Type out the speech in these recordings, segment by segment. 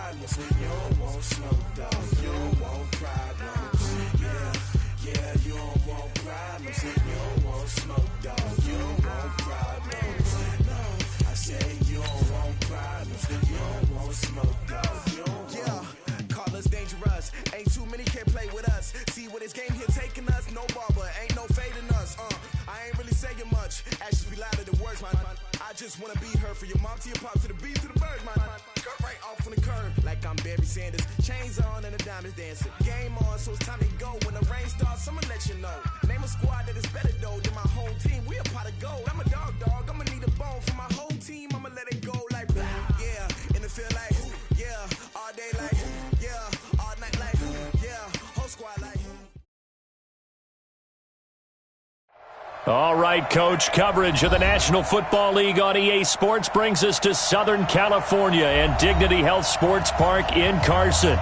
problems. You don't want smoke, dog. You don't want problems. Yeah, you don't want problems. You don't want smoke, dog. You don't want problems. No, I say you don't want problems. You don't want smoke, dog. You don't want. Call us dangerous. Ain't too many can play with us. See what this game here taking us. No barber, ain't no fading us. I ain't really saying much. Actions be louder than words, man. I just wanna be heard for your mom to your pop to the beat to the birds, man. Cut right off on the curb like I'm Barry Sanders. Chains on and the diamonds dancing. Game on, so it's time to go. When the rain starts, I'ma let you know. Name a squad that is better though than my home team. We a pot of gold. I'm a dog. I'ma need a bone for my whole team. I'ma let it go like blah. Yeah, in the field like yeah, all day like yeah, all night like yeah, whole squad like. All right, Coach, coverage of the National Football League on EA Sports brings us to Southern California and Dignity Health Sports Park in Carson.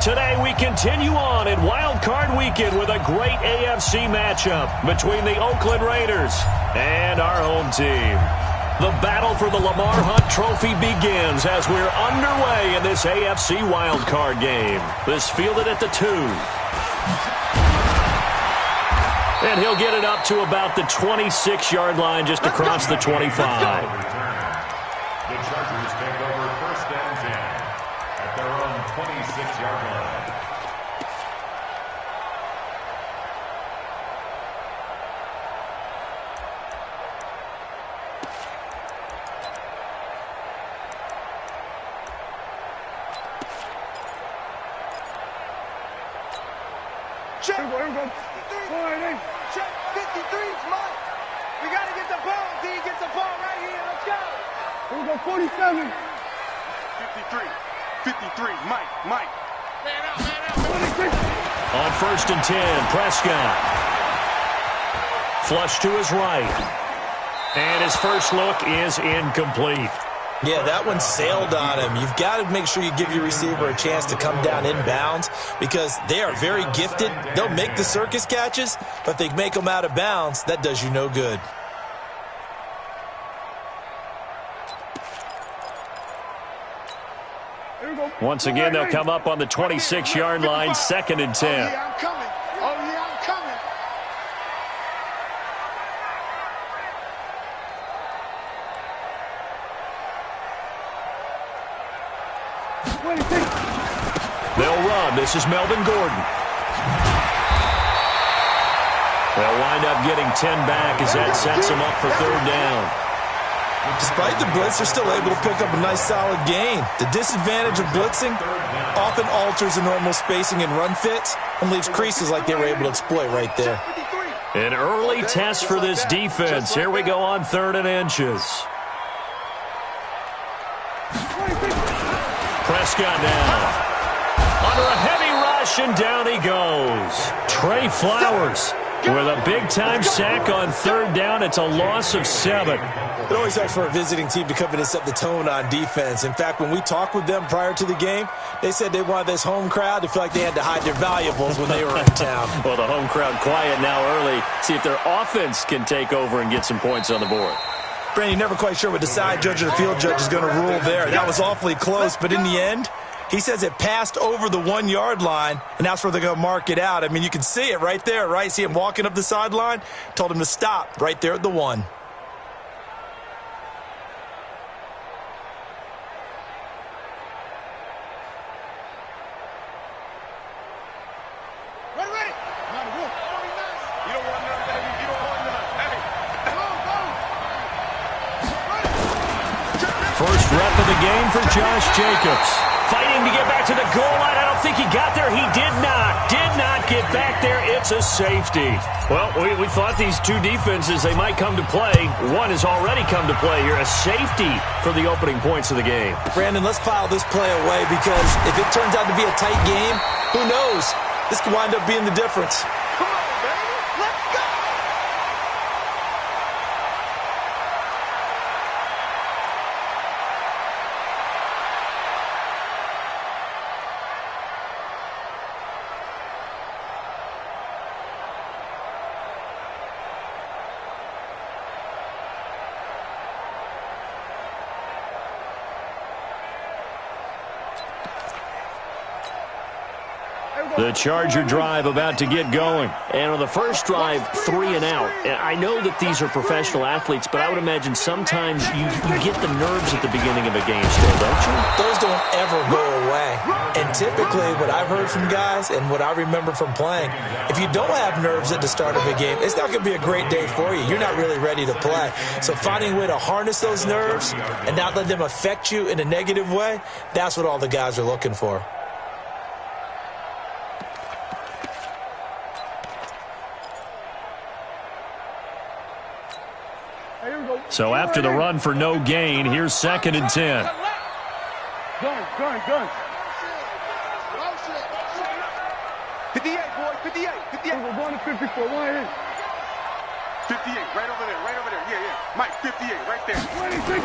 Today we continue on in Wild Card Weekend with a great AFC matchup between the Oakland Raiders and our home team. The battle for the Lamar Hunt Trophy begins as we're underway in this AFC Wild Card game. This fielded at the 2. And he'll get it up to about the 26-yard line just across the 25. The Chargers take over 1st and 10 at their own 26-yard line. Check. Here we go. Check. 53's mine. We got to get the ball. D gets the ball right here. Let's go. Here we go. 47. 53. Mike. Man out. 26. On 1st and 10, Prescott. Flush to his right. And his first look is incomplete. Yeah, that one sailed on him. You've got to make sure you give your receiver a chance to come down inbounds because they are very gifted. They'll make the circus catches, but if they make them out of bounds, that does you no good. Once again, they'll come up on the 26-yard line, 2nd and 10. Oh, yeah, I'm coming. They'll run. This is Melvin Gordon. They'll wind up getting 10 back as that sets them up for 3rd down. Despite the blitz, they're still able to pick up a nice solid gain. The disadvantage of blitzing often alters the normal spacing and run fits and leaves creases like they were able to exploit right there. An early test for this defense. Here we go on 3rd and inches. Prescott now. Under a heavy rush, and down he goes. Trey Flowers with a big-time sack on 3rd down. It's a loss of 7. It always helps for a visiting team to come in and set the tone on defense. In fact, when we talked with them prior to the game, they said they wanted this home crowd to feel like they had to hide their valuables when they were in town. Well, the home crowd quiet now early. See if their offense can take over and get some points on the board. Brandon, you're never quite sure what the side judge or the field judge is going to rule there. That was awfully close, but in the end, he says it passed over the 1-yard line, and that's where they're going to mark it out. I mean, you can see it right there, right? See him walking up the sideline? Told him to stop right there at the 1. First rep of the game for Josh Jacobs. Fighting to get back to the goal line. I don't think he got there. He did not get back there. It's a safety. Well, we thought these two defenses, they might come to play. One has already come to play here. A safety for the opening points of the game. Brandon, let's file this play away because if it turns out to be a tight game, who knows? This could wind up being the difference. Come on, baby. Let's go. The Charger drive about to get going. And on the first drive, 3 and out. And I know that these are professional athletes, but I would imagine sometimes you get the nerves at the beginning of a game still, don't you? Those don't ever go away. And typically what I've heard from guys and what I remember from playing, if you don't have nerves at the start of a game, it's not going to be a great day for you. You're not really ready to play. So finding a way to harness those nerves and not let them affect you in a negative way, that's what all the guys are looking for. So after the run for no gain, here's 2nd and 10. Gun. 58, boy, 58. We're going to 54, 1 in. 58, right over there. Yeah. Mike, 58, right there. 26.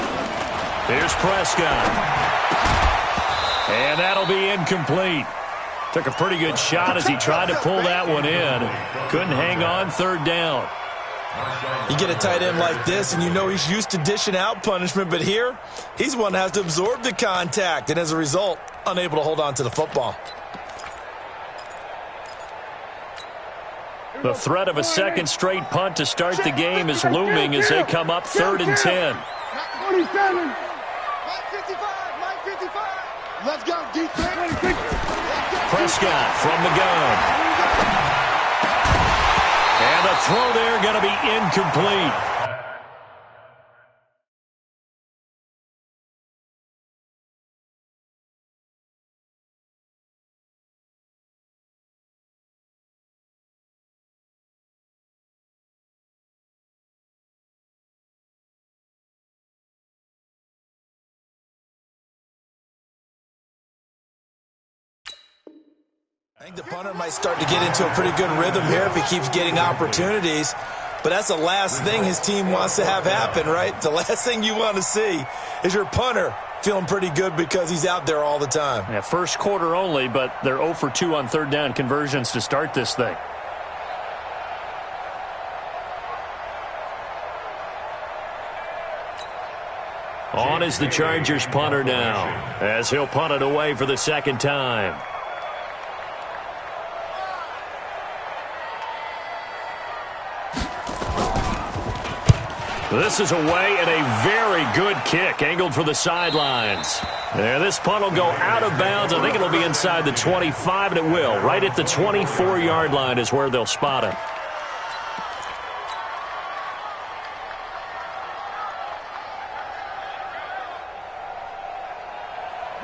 Here's Prescott. And that'll be incomplete. Took a pretty good shot as he tried to pull that one in. Couldn't hang on, 3rd down. You get a tight end like this, and you know he's used to dishing out punishment, but here, he's one that has to absorb the contact, and as a result, unable to hold on to the football. The threat of a second straight punt to start the game is looming as they come up 3rd and 10. 27. Mike 55. Let's go, defense. Prescott from the gun. And the throw there going to be incomplete. I think the punter might start to get into a pretty good rhythm here if he keeps getting opportunities. But that's the last thing his team wants to have happen, right? The last thing you want to see is your punter feeling pretty good because he's out there all the time. Yeah, first quarter only, but they're 0 for 2 on 3rd down conversions to start this thing. On is the Chargers punter now, as he'll punt it away for the 2nd time. This is away and a very good kick angled for the sidelines. There, this punt will go out of bounds. I think it'll be inside the 25, and it will. Right at the 24-yard line is where they'll spot it.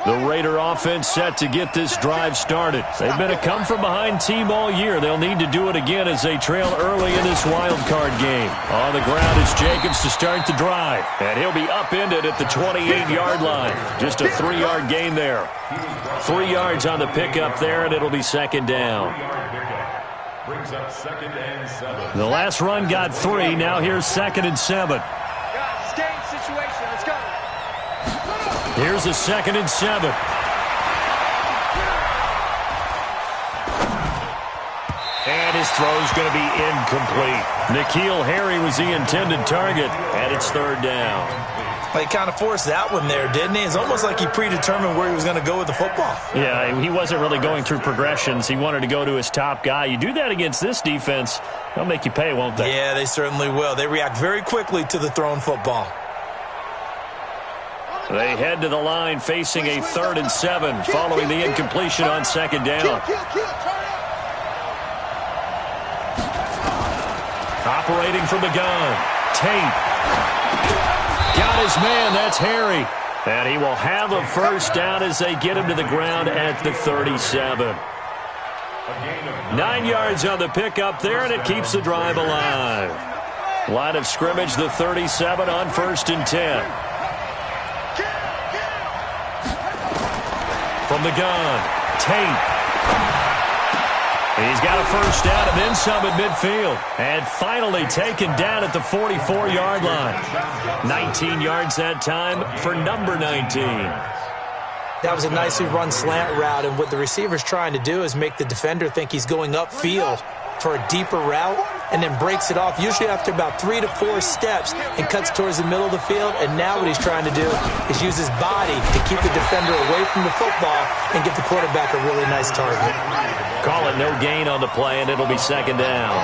The Raider offense set to get this drive started. They've been a come-from-behind team all year. They'll need to do it again as they trail early in this wild card game. On the ground is Jacobs to start the drive. And he'll be upended at the 28-yard line. Just a 3-yard gain there. 3 yards on the pickup there, and it'll be 2nd down. Brings up 2nd and 7. The last run got 3. Now here's 2nd and 7. Guys, game situation. Let's go. Here's a 2nd and 7. And his throw's going to be incomplete. N'Keal Harry was the intended target, and it's 3rd down. Well, he kind of forced that one there, didn't he? It's almost like he predetermined where he was going to go with the football. Yeah, he wasn't really going through progressions. He wanted to go to his top guy. You do that against this defense, they'll make you pay, won't they? Yeah, they certainly will. They react very quickly to the thrown football. They head to the line facing a 3rd and 7 following the incompletion on 2nd down. Operating from the gun, Tate. Got his man, that's Harry. And he will have a 1st down as they get him to the ground at the 37. 9 yards on the pickup there, and it keeps the drive alive. Line of scrimmage, the 37 on 1st and 10. From the gun, Tate. He's got a 1st down and then some at midfield. And finally taken down at the 44-yard line. 19 yards that time for number 19. That was a nicely run slant route, and what the receiver's trying to do is make the defender think he's going upfield for a deeper route, and then breaks it off, usually after about 3 to 4 steps, and cuts towards the middle of the field. And now what he's trying to do is use his body to keep the defender away from the football and give the quarterback a really nice target. Call it no gain on the play, and it'll be second down.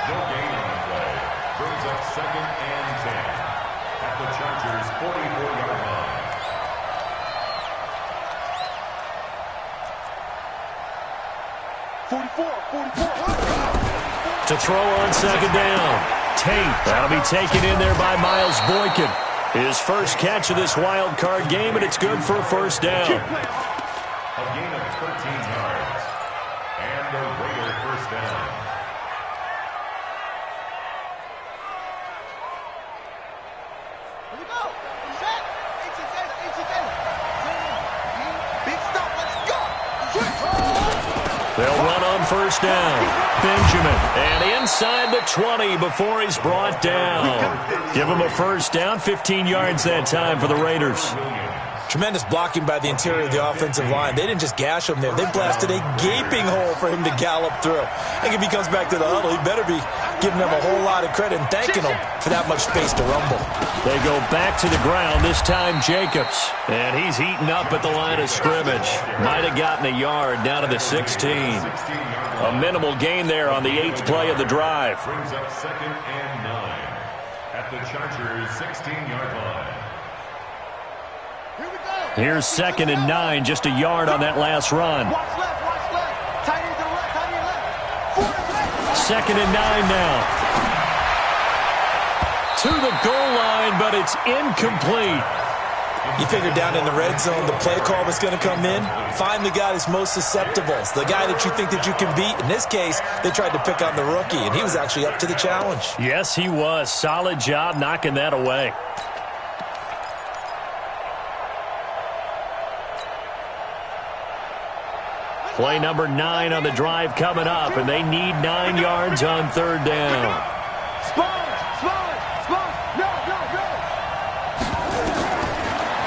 No gain on the play. Brings up second and 10 at the Chargers' 44-yard line. To throw on second down. Tate. That'll be taken in there by Miles Boykin. His first catch of this wild card game, and it's good for a first down. A gain of 13 yards. And a Raider first down. Here we go. Set. Big stop. Let's go. They'll run on first down. Benjamin. And inside the 20 before he's brought down. Give him a first down. 15 yards that time for the Raiders. Tremendous blocking by the interior of the offensive line. They didn't just gash him there. They blasted a gaping hole for him to gallop through. I think if he comes back to the huddle, he better be giving them a whole lot of credit and thanking them for that much space to rumble. They go back to the ground, this time Jacobs. And he's heating up at the line of scrimmage. Might have gotten a yard down to the 16. A minimal gain there on the 8th play of the drive. Brings up second and 9 at the Chargers' 16-yard line. Here's second and 9, just a yard on that last run. Watch left. Tight end to the left. Tight end left. Second and 9 now. To the goal line, but it's incomplete. You figure down in the red zone, the play call that's going to come in, find the guy that's most susceptible, the guy that you think that you can beat. In this case, they tried to pick on the rookie, and he was actually up to the challenge. Yes, he was. Solid job knocking that away. Play number 9 on the drive coming up, and they need 9 yards on third down. No.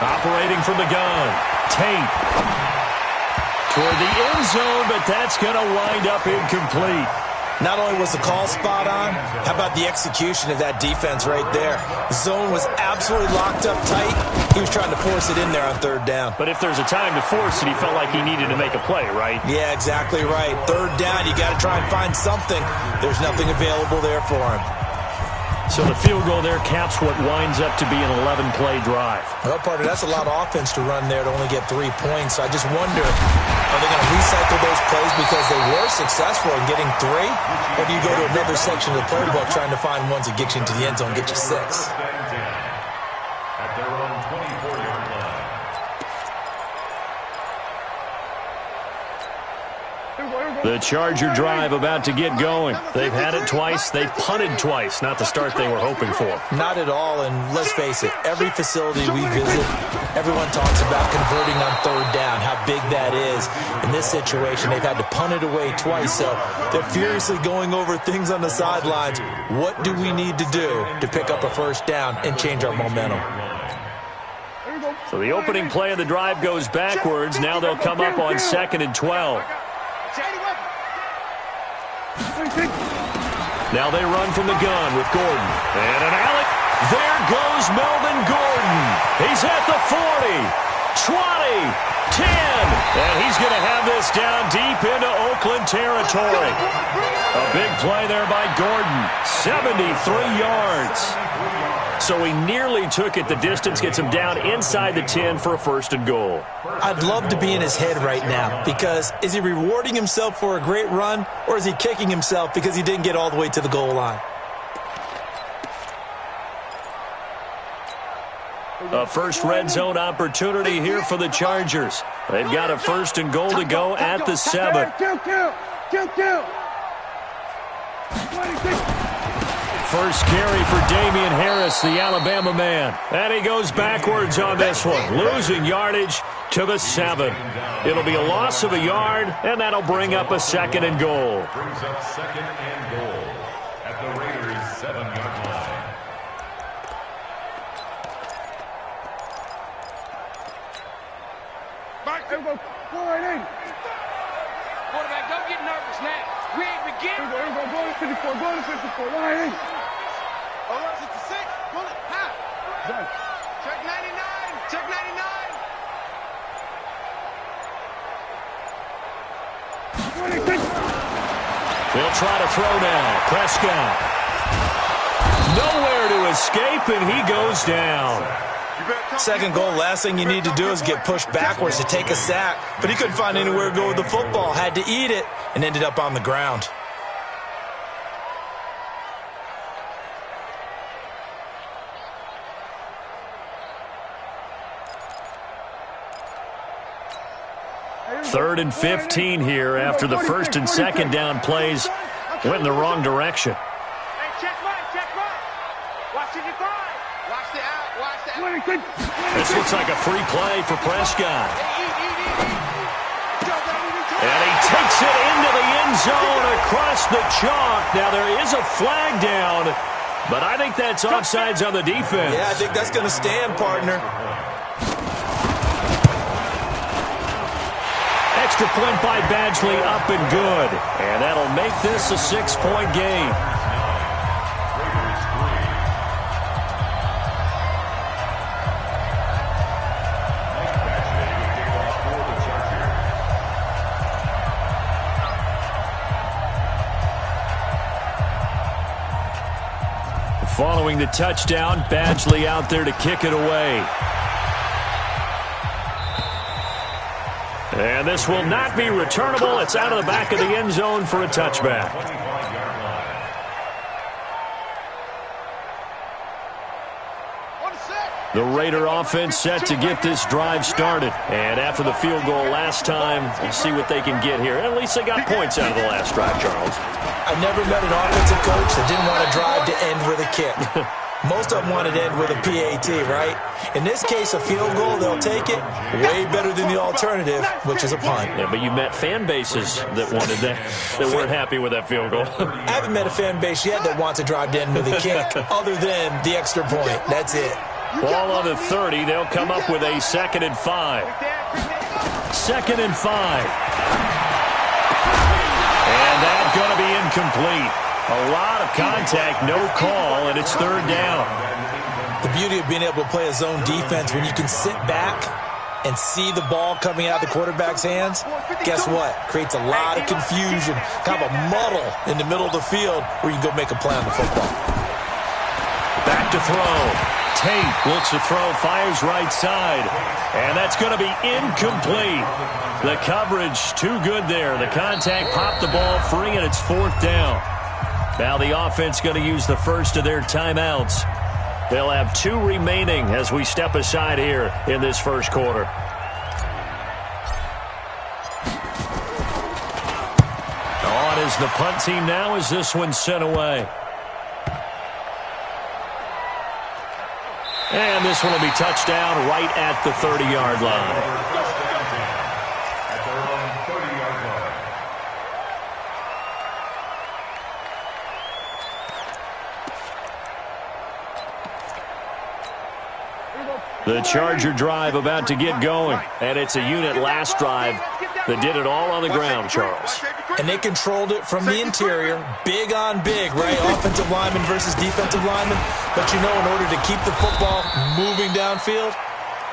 Operating from the gun. Tate. Toward the end zone, but that's going to wind up incomplete. Not only was the call spot on, how about the execution of that defense right there? The zone was absolutely locked up tight. He was trying to force it in there on third down. But if there's a time to force it, he felt like he needed to make a play, right? Yeah, exactly right. Third down, you got to try and find something. There's nothing available there for him. So the field goal there caps what winds up to be an 11-play drive. Well, partner, that's a lot of offense to run there to only get 3 points. I just wonder, are they going to recycle those plays because they were successful in getting 3? Or do you go to another section of the playbook trying to find ones that get you into the end zone and get you 6? At their own 24-yard line. The Charger drive about to get going. They've had it twice. They've punted twice. Not the start they were hoping for. Not at all, and let's face it, every facility we visit, everyone talks about converting on third down, how big that is. In this situation, they've had to punt it away twice, so they're furiously going over things on the sidelines. What do we need to do to pick up a first down and change our momentum? So the opening play of the drive goes backwards. Now they'll come up on 2nd and 12. Now they run from the gun with Gordon. And an alley. There goes Melvin Gordon. He's at the 40, 20, 10. And he's going to have this down deep into Oakland territory. A big play there by Gordon. 73 yards. So he nearly took it the distance, gets him down inside the 10 for a first and goal. I'd love to be in his head right now, because is he rewarding himself for a great run, or is he kicking himself because he didn't get all the way to the goal line? A first red zone opportunity here for the Chargers. They've got a first and goal to go at the 7. First carry for Damian Harris, the Alabama man. And he goes backwards on this one, losing yardage to the 7. It'll be a loss of a yard, and that'll bring up a second and goal. Brings up second and goal at the Raiders' 7-yard line. Quarterback, don't get nervous now. We ain't beginning. Here we go. Go to 54. Go to 54. Line. Oh, it's a 6. Pull it. Half. Done. Check 99. Check 99. 26. They'll try to throw now. Prescott. Nowhere to escape, and he goes down. Second goal, last thing you need to do is get pushed backwards to take a sack. But he couldn't find anywhere to go with the football. Had to eat it and ended up on the ground. Third and 15 here after the first and second down plays went in the wrong direction. Hey, check right. Watch 55. Watch the out. This looks like a free play for Prescott. And he takes it into the end zone across the chalk. Now there is a flag down, but I think that's offsides on the defense. Yeah, I think that's going to stand, partner. Extra point by Badgley, up and good. And that'll make this a 6-point game. Following the touchdown, Badgley out there to kick it away. And this will not be returnable. It's out of the back of the end zone for a touchback. The Raider offense set to get this drive started. And after the field goal last time, we'll see what they can get here. At least they got points out of the last drive, Charles. I never met an offensive coach that didn't want a drive to end with a kick. Most of them wanted to end with a PAT, right? In this case, a field goal, they'll take it. Way better than the alternative, which is a punt. Yeah, but you met fan bases that wanted that weren't happy with that field goal. I haven't met a fan base yet that wants a drive to end with a kick, other than the extra point. That's it. Ball on the 30. They'll come up with a 2nd and 5. 2nd and 5. And that's going to be incomplete. A lot of contact, no call, and it's 3rd down. The beauty of being able to play a zone defense when you can sit back and see the ball coming out of the quarterback's hands, guess what? Creates a lot of confusion, kind of a muddle in the middle of the field where you can go make a play on the football. Back to throw. Tate looks to throw, fires right side, and that's going to be incomplete. The coverage too good there. The contact popped the ball free, and it's 4th down. Now the offense going to use the first of their timeouts. They'll have 2 remaining as we step aside here in this first quarter. On is the punt team now as this one's sent away. And this one will be touchdown right at the 30-yard line. The Charger drive about to get going. And it's a unit last drive that did it all on the ground, Charles. And they controlled it from the interior, big on big, right? Offensive lineman versus defensive lineman. But you know, in order to keep the football moving downfield,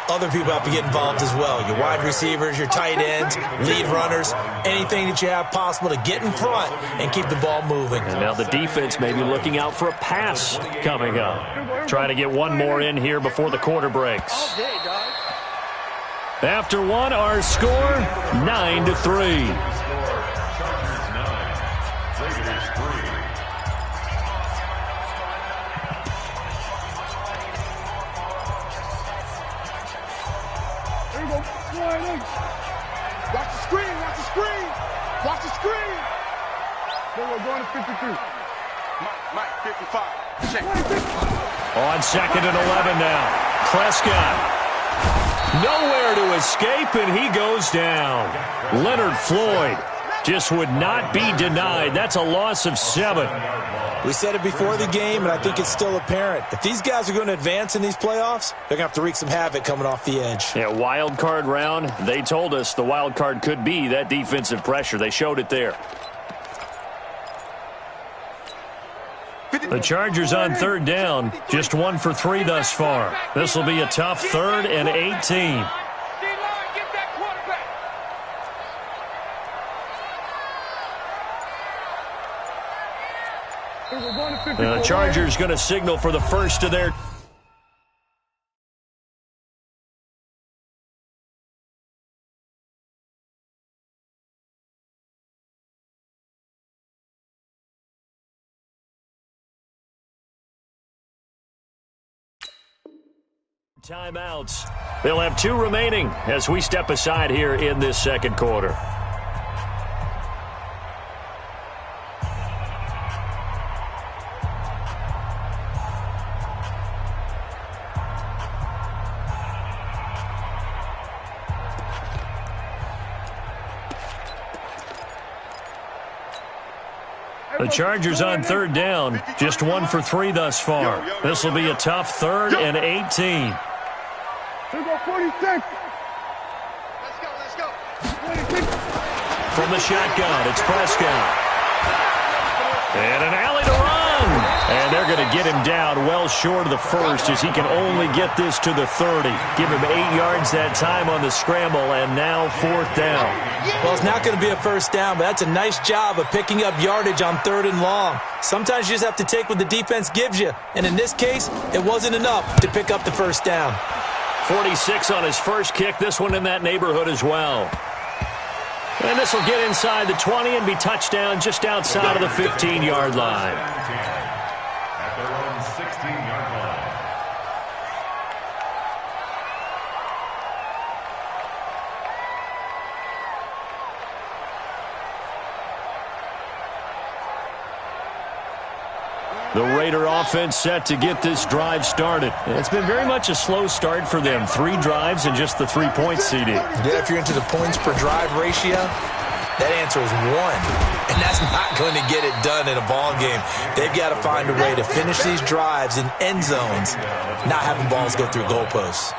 other people have to get involved as well. Your wide receivers, your tight ends, lead runners, anything that you have possible to get in front and keep the ball moving. And now the defense may be looking out for a pass coming up. Trying to get one more in here before the quarter breaks. After one, our score, 9-3. Watch the screen, watch the screen, watch the screen. Then we're going to 53. Mike, 55. Check. On 2nd and 11 now. Prescott. Nowhere to escape, and he goes down. Leonard Floyd just would not be denied. That's a loss of 7. We said it before the game, and I think it's still apparent. If these guys are going to advance in these playoffs, they're going to have to wreak some havoc coming off the edge. Yeah, wild card round. They told us the wild card could be that defensive pressure. They showed it there. The Chargers on third down, just 1 for 3 thus far. This will be a tough 3rd and 18. The Chargers going to signal for the first of their... timeouts. They'll have 2 remaining as we step aside here in this second quarter. The Chargers on third down, just 1 for 3 thus far. This will be a tough 3rd and 18. Let's go, 46. Let's go. 46. From the shotgun, it's Prescott. And an alley to run. And they're going to get him down well short of the first as he can only get this to the 30. Give him 8 yards that time on the scramble, and now 4th down. Well, it's not going to be a first down, but that's a nice job of picking up yardage on 3rd and long. Sometimes you just have to take what the defense gives you, and in this case, it wasn't enough to pick up the first down. 46 on his first kick, this one in that neighborhood as well. And this will get inside the 20 and be touchdown just outside of the 15-yard line. At their own 16-yard line. The Raider offense set to get this drive started. It's been very much a slow start for them. 3 drives and just the 3 points, CD. Yeah, if you're into the points per drive ratio, that answer is 1. And that's not going to get it done in a ball game. They've got to find a way to finish these drives in end zones, not having balls go through goalposts.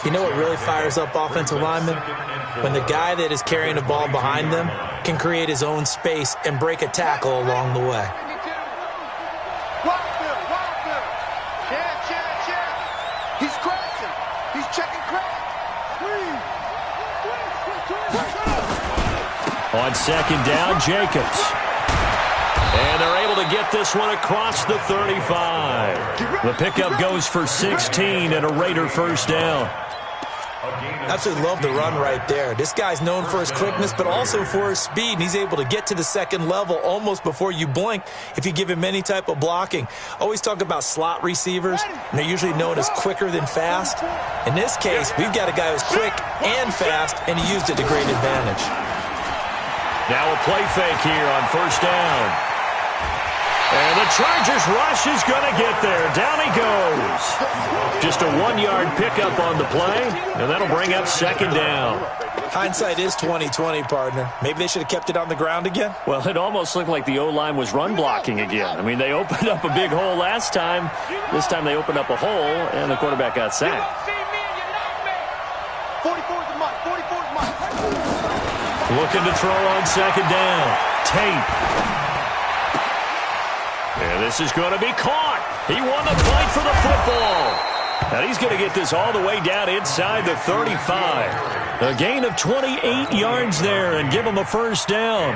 You know what really fires up offensive linemen? When the guy that is carrying the ball behind them can create his own space and break a tackle along the way. He's crashing. He's checking crack. On second down, Jacobs. And they're able to get this one across the 35. The pickup goes for 16 and a Raider first down. Absolutely love the run right there. This guy's known for his quickness, but also for his speed, and he's able to get to the second level almost before you blink if you give him any type of blocking. Always talk about slot receivers, and they're usually known as quicker than fast. In this case, we've got a guy who's quick and fast, and he used it to great advantage. Now a play fake here on first down. And the Chargers rush is going to get there. Down he goes. Just a 1-yard pickup on the play, and that'll bring up second down. Hindsight is 20/20, partner. Maybe they should have kept it on the ground again. Well, it almost looked like the O-line was run blocking again. I mean, they opened up a big hole last time. This time they opened up a hole, and the quarterback got sacked. 44's a month. 44's a month. Looking to throw on second down. Tate. And this is going to be caught. He won the fight for the football. And he's going to get this all the way down inside the 35. A gain of 28 yards there and give him a first down.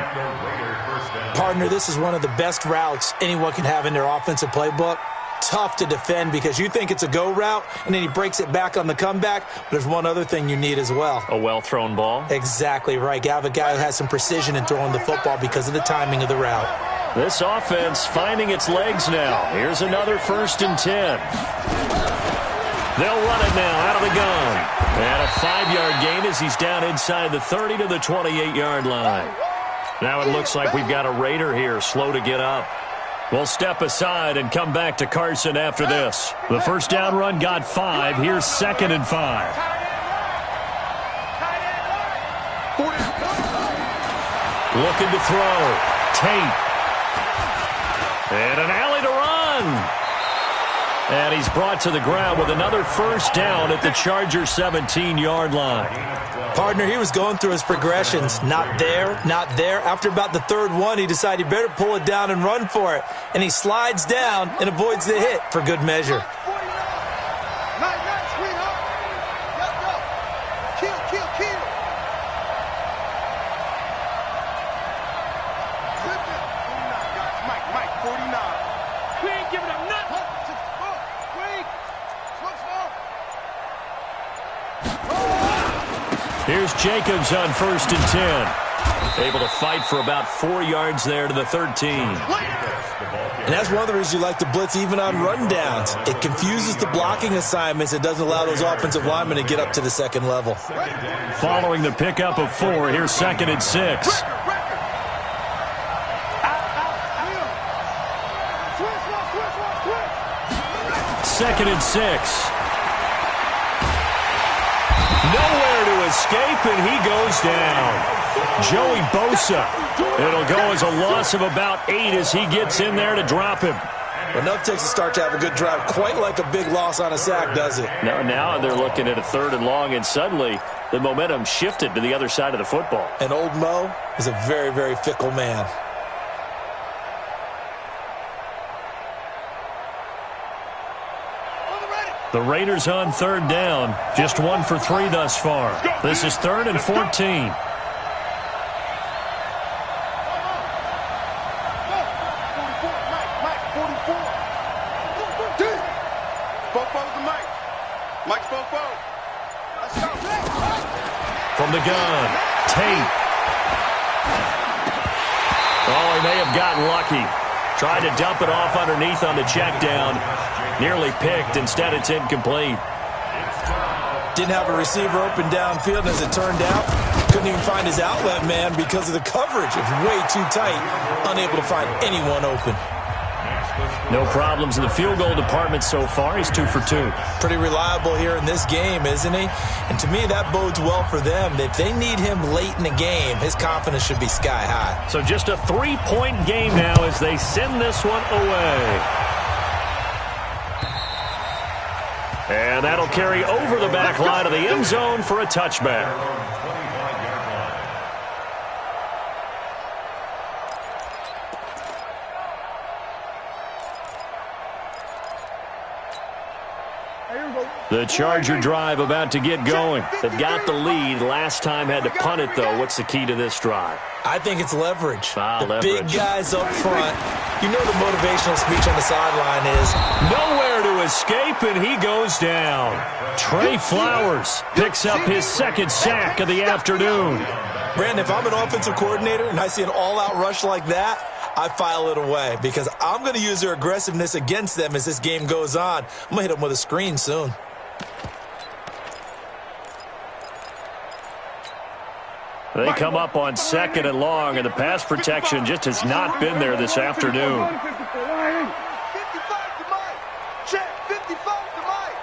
Partner, this is one of the best routes anyone can have in their offensive playbook. Tough to defend because you think it's a go route, and then he breaks it back on the comeback. But there's one other thing you need as well. A well-thrown ball. Exactly right. You have a guy who has some precision in throwing the football because of the timing of the route. This offense finding its legs now. Here's another 1st and 10. They'll run it now out of the gun. And a 5-yard gain as he's down inside the 30 to the 28-yard line. Now it looks like we've got a Raider here slow to get up. We'll step aside and come back to Carson after this. The first down run got 5. Here's 2nd and 5. Looking to throw. Tate. And an alley to run. And he's brought to the ground with another first down at the Chargers' 17-yard line. Partner, he was going through his progressions. Not there, not there. After about the third one, he decided he better pull it down and run for it. And he slides down and avoids the hit for good measure. Here's Jacobs on 1st and 10. Able to fight for about 4 yards there to the 13. And that's one of the reasons you like to blitz even on run downs. It confuses the blocking assignments. It doesn't allow those offensive linemen to get up to the second level. Following the pickup of 4, here's 2nd and 6. Second and 6. Nowhere to escape, and he goes down. Joey Bosa. It'll go as a loss of about 8 as he gets in there to drop him. Enough takes a start to have a good drive. Quite like a big loss on a sack, does it? Now they're looking at a 3rd and long, and suddenly the momentum shifted to the other side of the football. And old Mo is a very, very fickle man. The Raiders on 3rd down. Just 1 for 3 thus far. This is 3rd and 14. From the gun, Tate. Oh, he may have gotten lucky. Tried to dump it off underneath on the check down. Nearly picked. Instead, it's incomplete. Didn't have a receiver open downfield, and as it turned out, couldn't even find his outlet man because of the coverage. It was way too tight. Unable to find anyone open. No problems in the field goal department so far. He's 2 for 2. Pretty reliable here in this game, isn't he? And to me, that bodes well for them. If they need him late in the game, his confidence should be sky high. So just a 3-point game now as they send this one away. And that'll carry over the back line of the end zone for a touchback. The Charger drive about to get going. They've got the lead. Last time had to punt it, though. What's the key to this drive? I think it's leverage. The leverage. Big guys up front. You know the motivational speech on the sideline is nowhere to escape, and he goes down. Trey Flowers picks up his 2nd sack of the afternoon. Brandon, if I'm an offensive coordinator and I see an all-out rush like that, I file it away because I'm going to use their aggressiveness against them as this game goes on. I'm going to hit them with a screen soon. They come up on 2nd and long, and the pass protection just has not been there this afternoon. 55 to Mike. Check, 55 to Mike.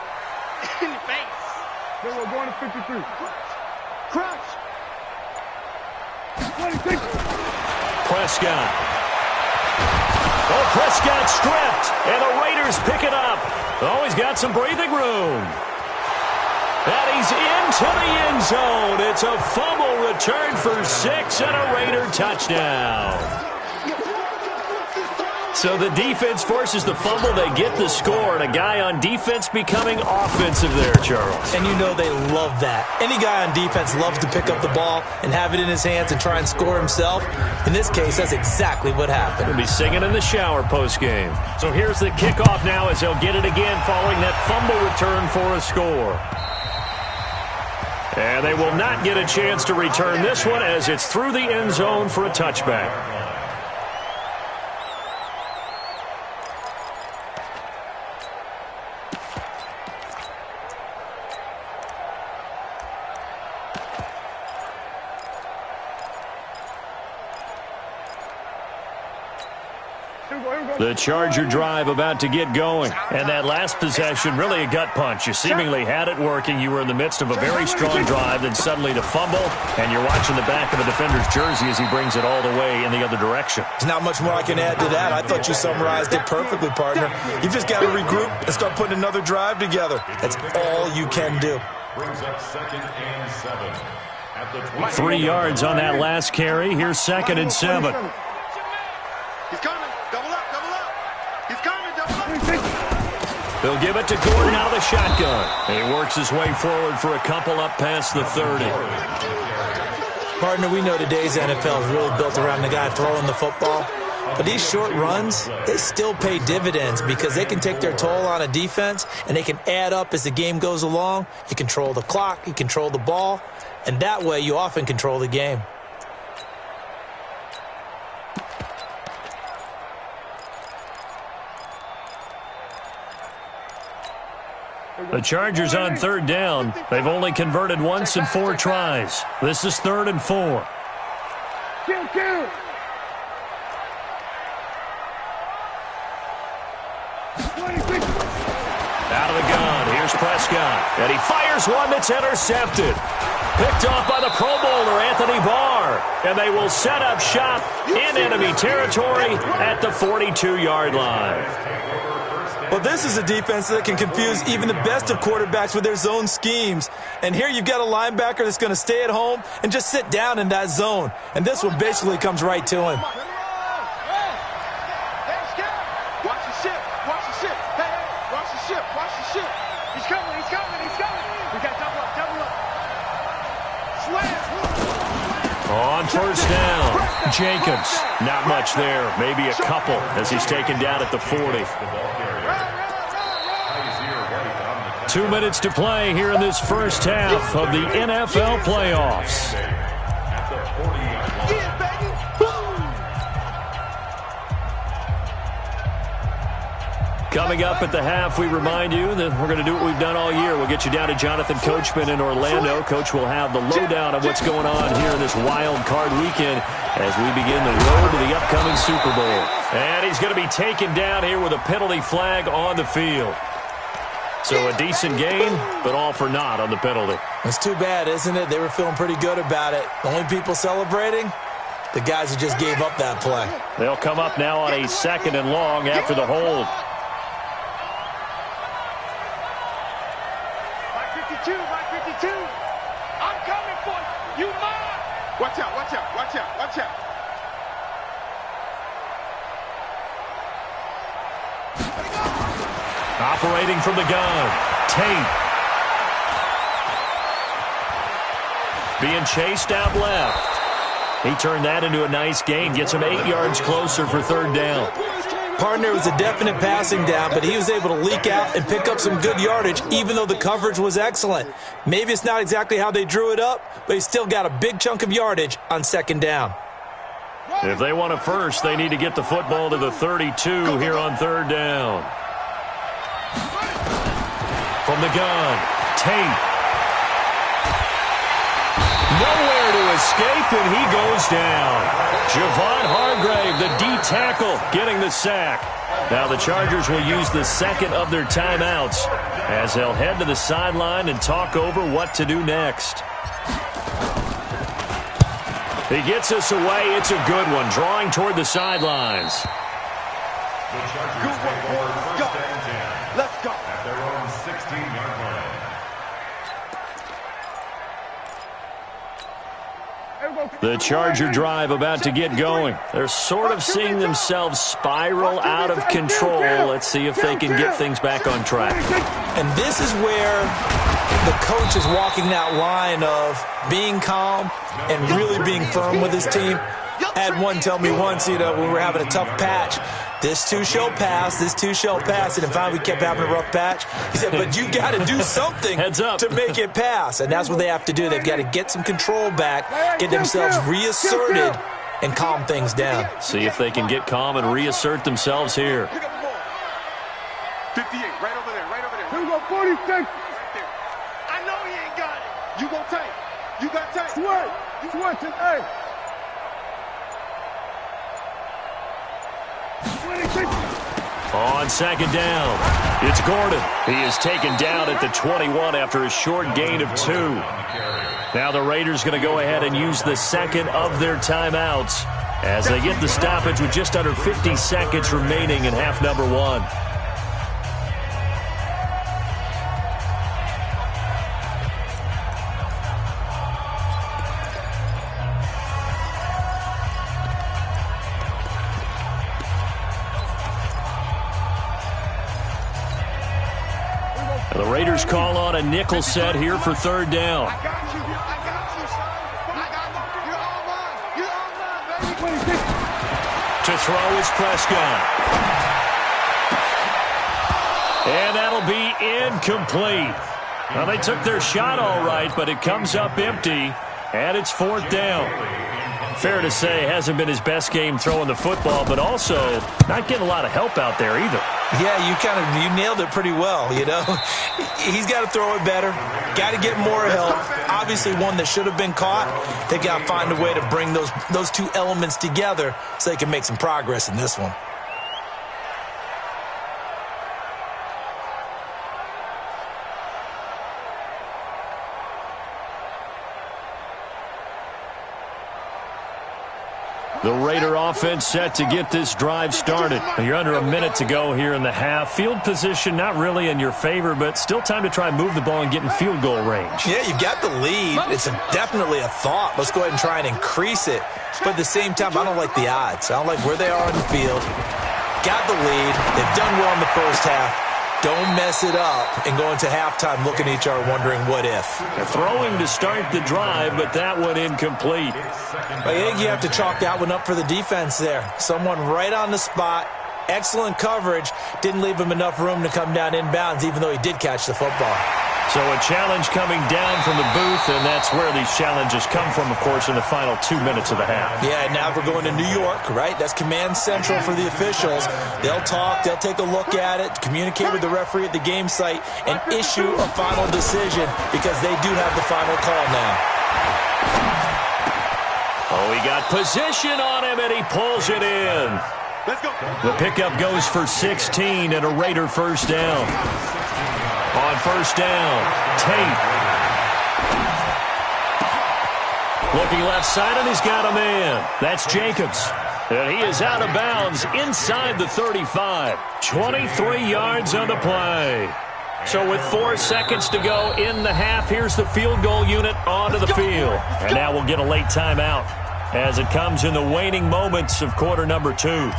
In the face. Then we're going to 53. Crouch. 26. Prescott. Oh, Prescott stripped, and the Raiders pick it up. Oh, he's got some breathing room. And he's into the end zone. It's a fumble return for 6 and a Raider touchdown. So the defense forces the fumble. They get the score, and a guy on defense becoming offensive there, Charles. And you know they love that. Any guy on defense loves to pick up the ball and have it in his hands and try and score himself. In this case, that's exactly what happened. He'll be singing in the shower post-game. So here's the kickoff now as they'll get it again following that fumble return for a score. And they will not get a chance to return this one as it's through the end zone for a touchback. The Charger drive about to get going. And that last possession, really a gut punch. You seemingly had it working. You were in the midst of a very strong drive, then suddenly to fumble, and you're watching the back of a defender's jersey as he brings it all the way in the other direction. There's not much more I can add to that. I thought you summarized it perfectly, partner. You've just got to regroup and start putting another drive together. That's all you can do. Brings up 2nd and 7 at the 20. 3 yards on that last carry. Here's 2nd and 7. He's coming. Double up, double up. He's coming, double up. They'll give it to Gordon out of the shotgun. And he works his way forward for a couple up past the 30. Partner, we know today's NFL is really built around the guy throwing the football. But these short runs, they still pay dividends because they can take their toll on a defense and they can add up as the game goes along. You control the clock, you control the ball, and that way you often control the game. The Chargers on 3rd down. They've only converted once in 4 tries. This is 3rd and 4. Kill. Out of the gun, here's Prescott. And he fires one that's intercepted. Picked off by the Pro Bowler, Anthony Barr. And they will set up shop in enemy territory at the 42-yard line. Well, this is a defense that can confuse even the best of quarterbacks with their zone schemes. And here you've got a linebacker that's going to stay at home and just sit down in that zone. And this one basically comes right to him. Watch the ship. Watch the ship. Hey, watch the ship. Watch the ship. He's coming. He's coming. He's coming. We got double up. Double up. Slam. On 1st down, Jacobs. Not much there. Maybe a couple as he's taken down at the 40. 2 minutes to play here in this first half of the NFL playoffs. Yeah, baby. Coming up at the half, we remind you that we're going to do what we've done all year. We'll get you down to Jonathan Coachman in Orlando. Coach will have the lowdown of what's going on here in this wild card weekend as we begin the road to the upcoming Super Bowl. And he's going to be taken down here with a penalty flag on the field. So a decent game, but all for naught on the penalty. It's too bad, isn't it? They were feeling pretty good about it. The only people celebrating, the guys who just gave up that play. They'll come up now on a 2nd and long after the hold. My 52. I'm coming for you. You mine. Watch out. Watch out. Watch out. Watch out. Operating from the gun, Tate. Being chased out left. He turned that into a nice gain. Gets him 8 yards closer for 3rd down. Partner, it was a definite passing down, but he was able to leak out and pick up some good yardage, even though the coverage was excellent. Maybe it's not exactly how they drew it up, but he still got a big chunk of yardage on 2nd down. If they want a first, they need to get the football to the 32 here on 3rd down. From the gun, Tate. Nowhere to escape, and he goes down. Javon Hargrave, the D tackle, getting the sack. Now the Chargers will use the 2nd of their timeouts as they'll head to the sideline and talk over what to do next. He gets us away. It's a good one, drawing toward the sidelines. The Chargers take over 1st and 10. Let's go. At their own 16-yard line. The Charger drive about to get going. They're sort of seeing themselves spiral out of control. Let's see if they can get things back on track. And this is where the coach is walking that line of being calm and really being firm with his team. I had one tell me once, when we were having a tough patch, this too shall pass, this too shall pass. And finally we kept having a rough patch. He said, but you got to do something to make it pass. And that's what they have to do. They've got to get some control back, get themselves reasserted, and calm things down. See if they can get calm and reassert themselves here. 58, right over there, right over there. Here we go, 46. Right there. I know he ain't got it. You go tight. You got tight. Switch it, hey. On second down, it's Gordon. He is taken down at the 21 after a short gain of 2. Now the Raiders going to go ahead and use the second of their timeouts as they get the stoppage with just under 50 seconds remaining in half number 1. The Raiders call on a nickel set here for third down. I got you, son. I got you. You're all mine. You're all mine, baby. To throw is Prescott. And that'll be incomplete. Well, they took their shot all right, but it comes up empty, and it's fourth down. Fair to say, hasn't been his best game throwing the football, but also not getting a lot of help out there either. Yeah, you nailed it pretty well, you know. He's got to throw it better, got to get more help. Obviously one that should have been caught. They got to find a way to bring those two elements together so they can make some progress in this one. The Raider offense set to get this drive started. You're under a minute to go here in the half. Field position not really in your favor, but still time to try and move the ball and get in field goal range. Yeah, you've got the lead. It's definitely a thought. Let's go ahead and try and increase it. But at the same time, I don't like the odds. I don't like where they are on the field. Got the lead. They've done well in the first half. Don't mess it up and go into halftime looking at each other wondering what if. They're throwing to start the drive, but that one incomplete. I think you have to chalk that one up for the defense there. Someone right on the spot. Excellent coverage. Didn't leave him enough room to come down inbounds, even though he did catch the football. So a challenge coming down from the booth, and that's where these challenges come from, of course, in the final 2 minutes of the half. Yeah, and now we're going to New York, right? That's command central for the officials. They'll talk, they'll take a look at it, communicate with the referee at the game site, and issue a final decision because they do have the final call now. Oh, he got position on him, and he pulls it in. Let's go. The pickup goes for 16 and a Raider first down. On first down, Tate. Looking left side, and he's got a man. That's Jacobs. And he is out of bounds inside the 35. 23 yards on the play. So with 4 seconds to go in the half, here's the field goal unit onto the field. And now we'll get a late timeout as it comes in the waning moments of quarter number 2.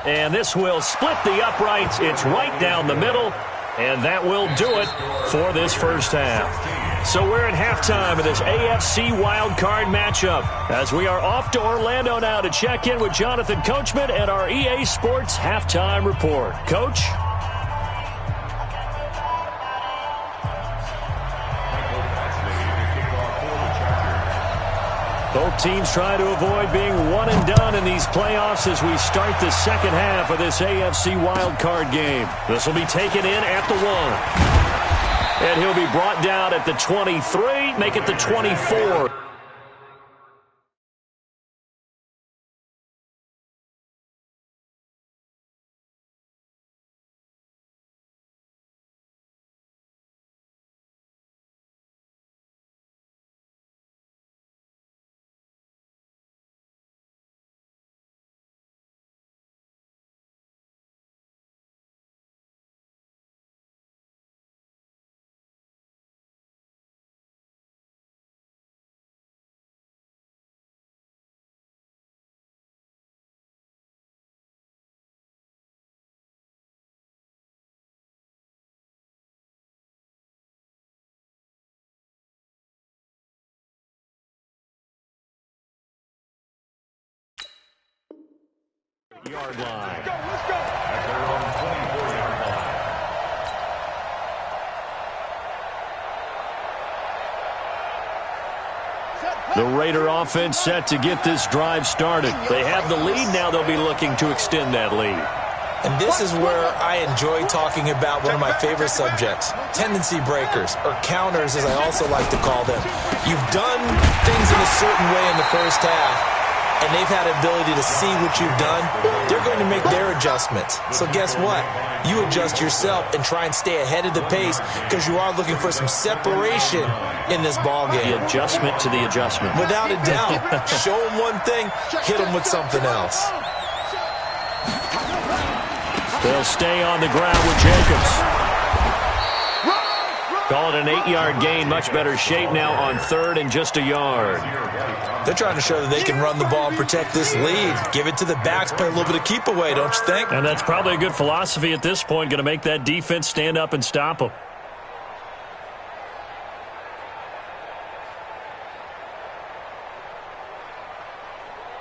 And this will split the uprights. It's right down the middle, and that will do it for this first half. So we're at halftime of this AFC wildcard matchup as we are off to Orlando now to check in with Jonathan Coachman and our EA Sports halftime report. Coach? Both teams try to avoid being one and done in these playoffs as we start the second half of this AFC wildcard game. This will be taken in at the 1. And he'll be brought down at the 23, make it the 24. Yard line. Let's go. At their own 24-yard line. The Raider offense set to get this drive started. They have the lead. Now they'll be looking to extend that lead. And this is where I enjoy talking about one of my favorite subjects, tendency breakers, or counters as I also like to call them. You've done things in a certain way in the first half, and they've had an ability to see what you've done. They're going to make their adjustments. So guess what? You adjust yourself and try and stay ahead of the pace because you are looking for some separation in this ball game. The adjustment to the adjustment. Without a doubt. Show them one thing, hit them with something else. They'll stay on the ground with Jacobs. Call it an 8-yard gain. Much better shape now on 3rd and just a yard. They're trying to show that they can run the ball and protect this lead. Give it to the backs, play a little bit of keep away, don't you think? And that's probably a good philosophy at this point. Going to make that defense stand up and stop them.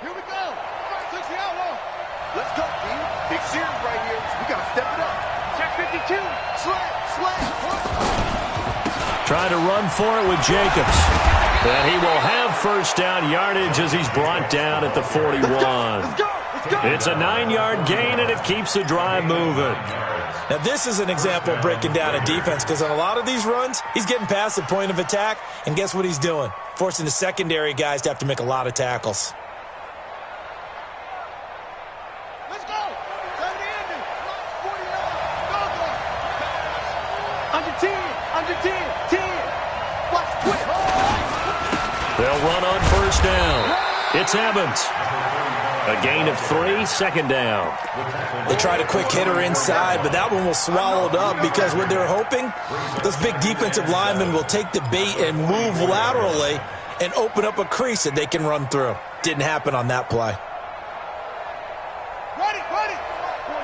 Here we go. Takes the outlaw. Let's go, team. Big series right here. We got to step it up. Check 52. Slay. Trying to run for it with Jacobs. And he will have first down yardage as he's brought down at the 41. Let's go. It's a 9-yard gain, and it keeps the drive moving. Now, this is an example of breaking down a defense because on a lot of these runs, he's getting past the point of attack, and guess what he's doing? Forcing the secondary guys to have to make a lot of tackles. Let's go. Under 10. Watch quick. They'll run on first down. It's Evans. A gain of 3, second down. They tried a quick hitter inside, but that one was swallowed up because what they're hoping, those big defensive linemen will take the bait and move laterally and open up a crease that they can run through. Didn't happen on that play. Ready.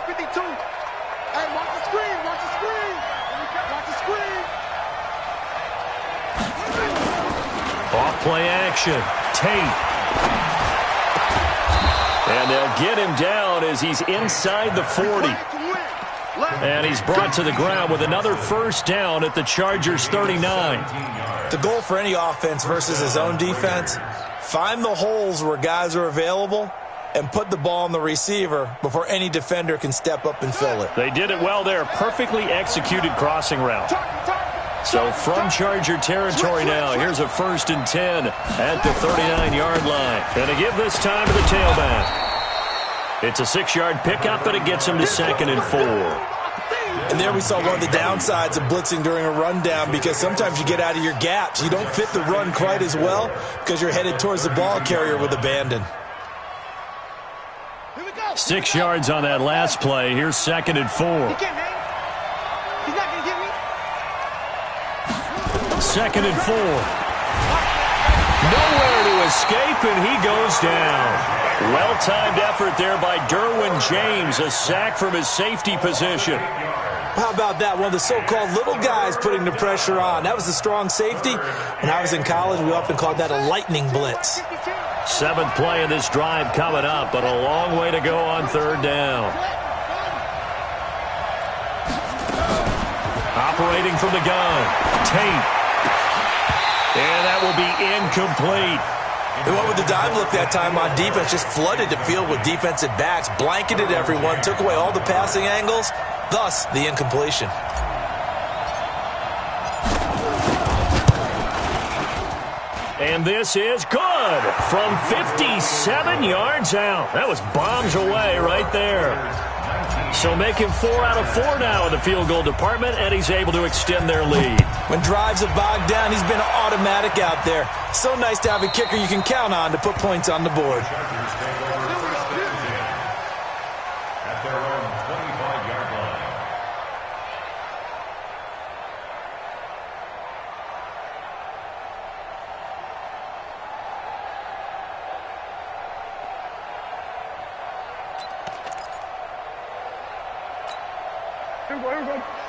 52. Hey, watch the screen. Watch the screen. Off play action. Tate. And they'll get him down as he's inside the 40. And he's brought to the ground with another first down at the Chargers' 39. The goal for any offense versus his own defense, find the holes where guys are available and put the ball on the receiver before any defender can step up and fill it. They did it well there. Perfectly executed crossing route. So from Charger territory now, here's a 1st and 10 at the 39-yard line. And to give this time to the tailback. It's a 6-yard pickup, but it gets him to 2nd and 4. And there we saw one of the downsides of blitzing during a rundown because sometimes you get out of your gaps. You don't fit the run quite as well because you're headed towards the ball carrier with abandon. 6 yards on that last play. Here's 2nd and 4. He's not going to get me. 2nd and 4. Nowhere to escape, and he goes down. Well-timed effort there by Derwin James. A sack from his safety position. How about that? One of the so-called little guys putting the pressure on. That was a strong safety. When I was in college, we often called that a lightning blitz. 7th play of this drive coming up, but a long way to go on 3rd down. Operating from the gun. Tate. And that will be incomplete. They went with the dive look that time on defense, just flooded the field with defensive backs, blanketed everyone, took away all the passing angles, thus the incompletion. And this is good from 57 yards out. That was bombs away right there. So making 4 out of 4 now in the field goal department, and he's able to extend their lead. When drives have bogged down, he's been automatic out there. So nice to have a kicker you can count on to put points on the board. At their own 25-yard line.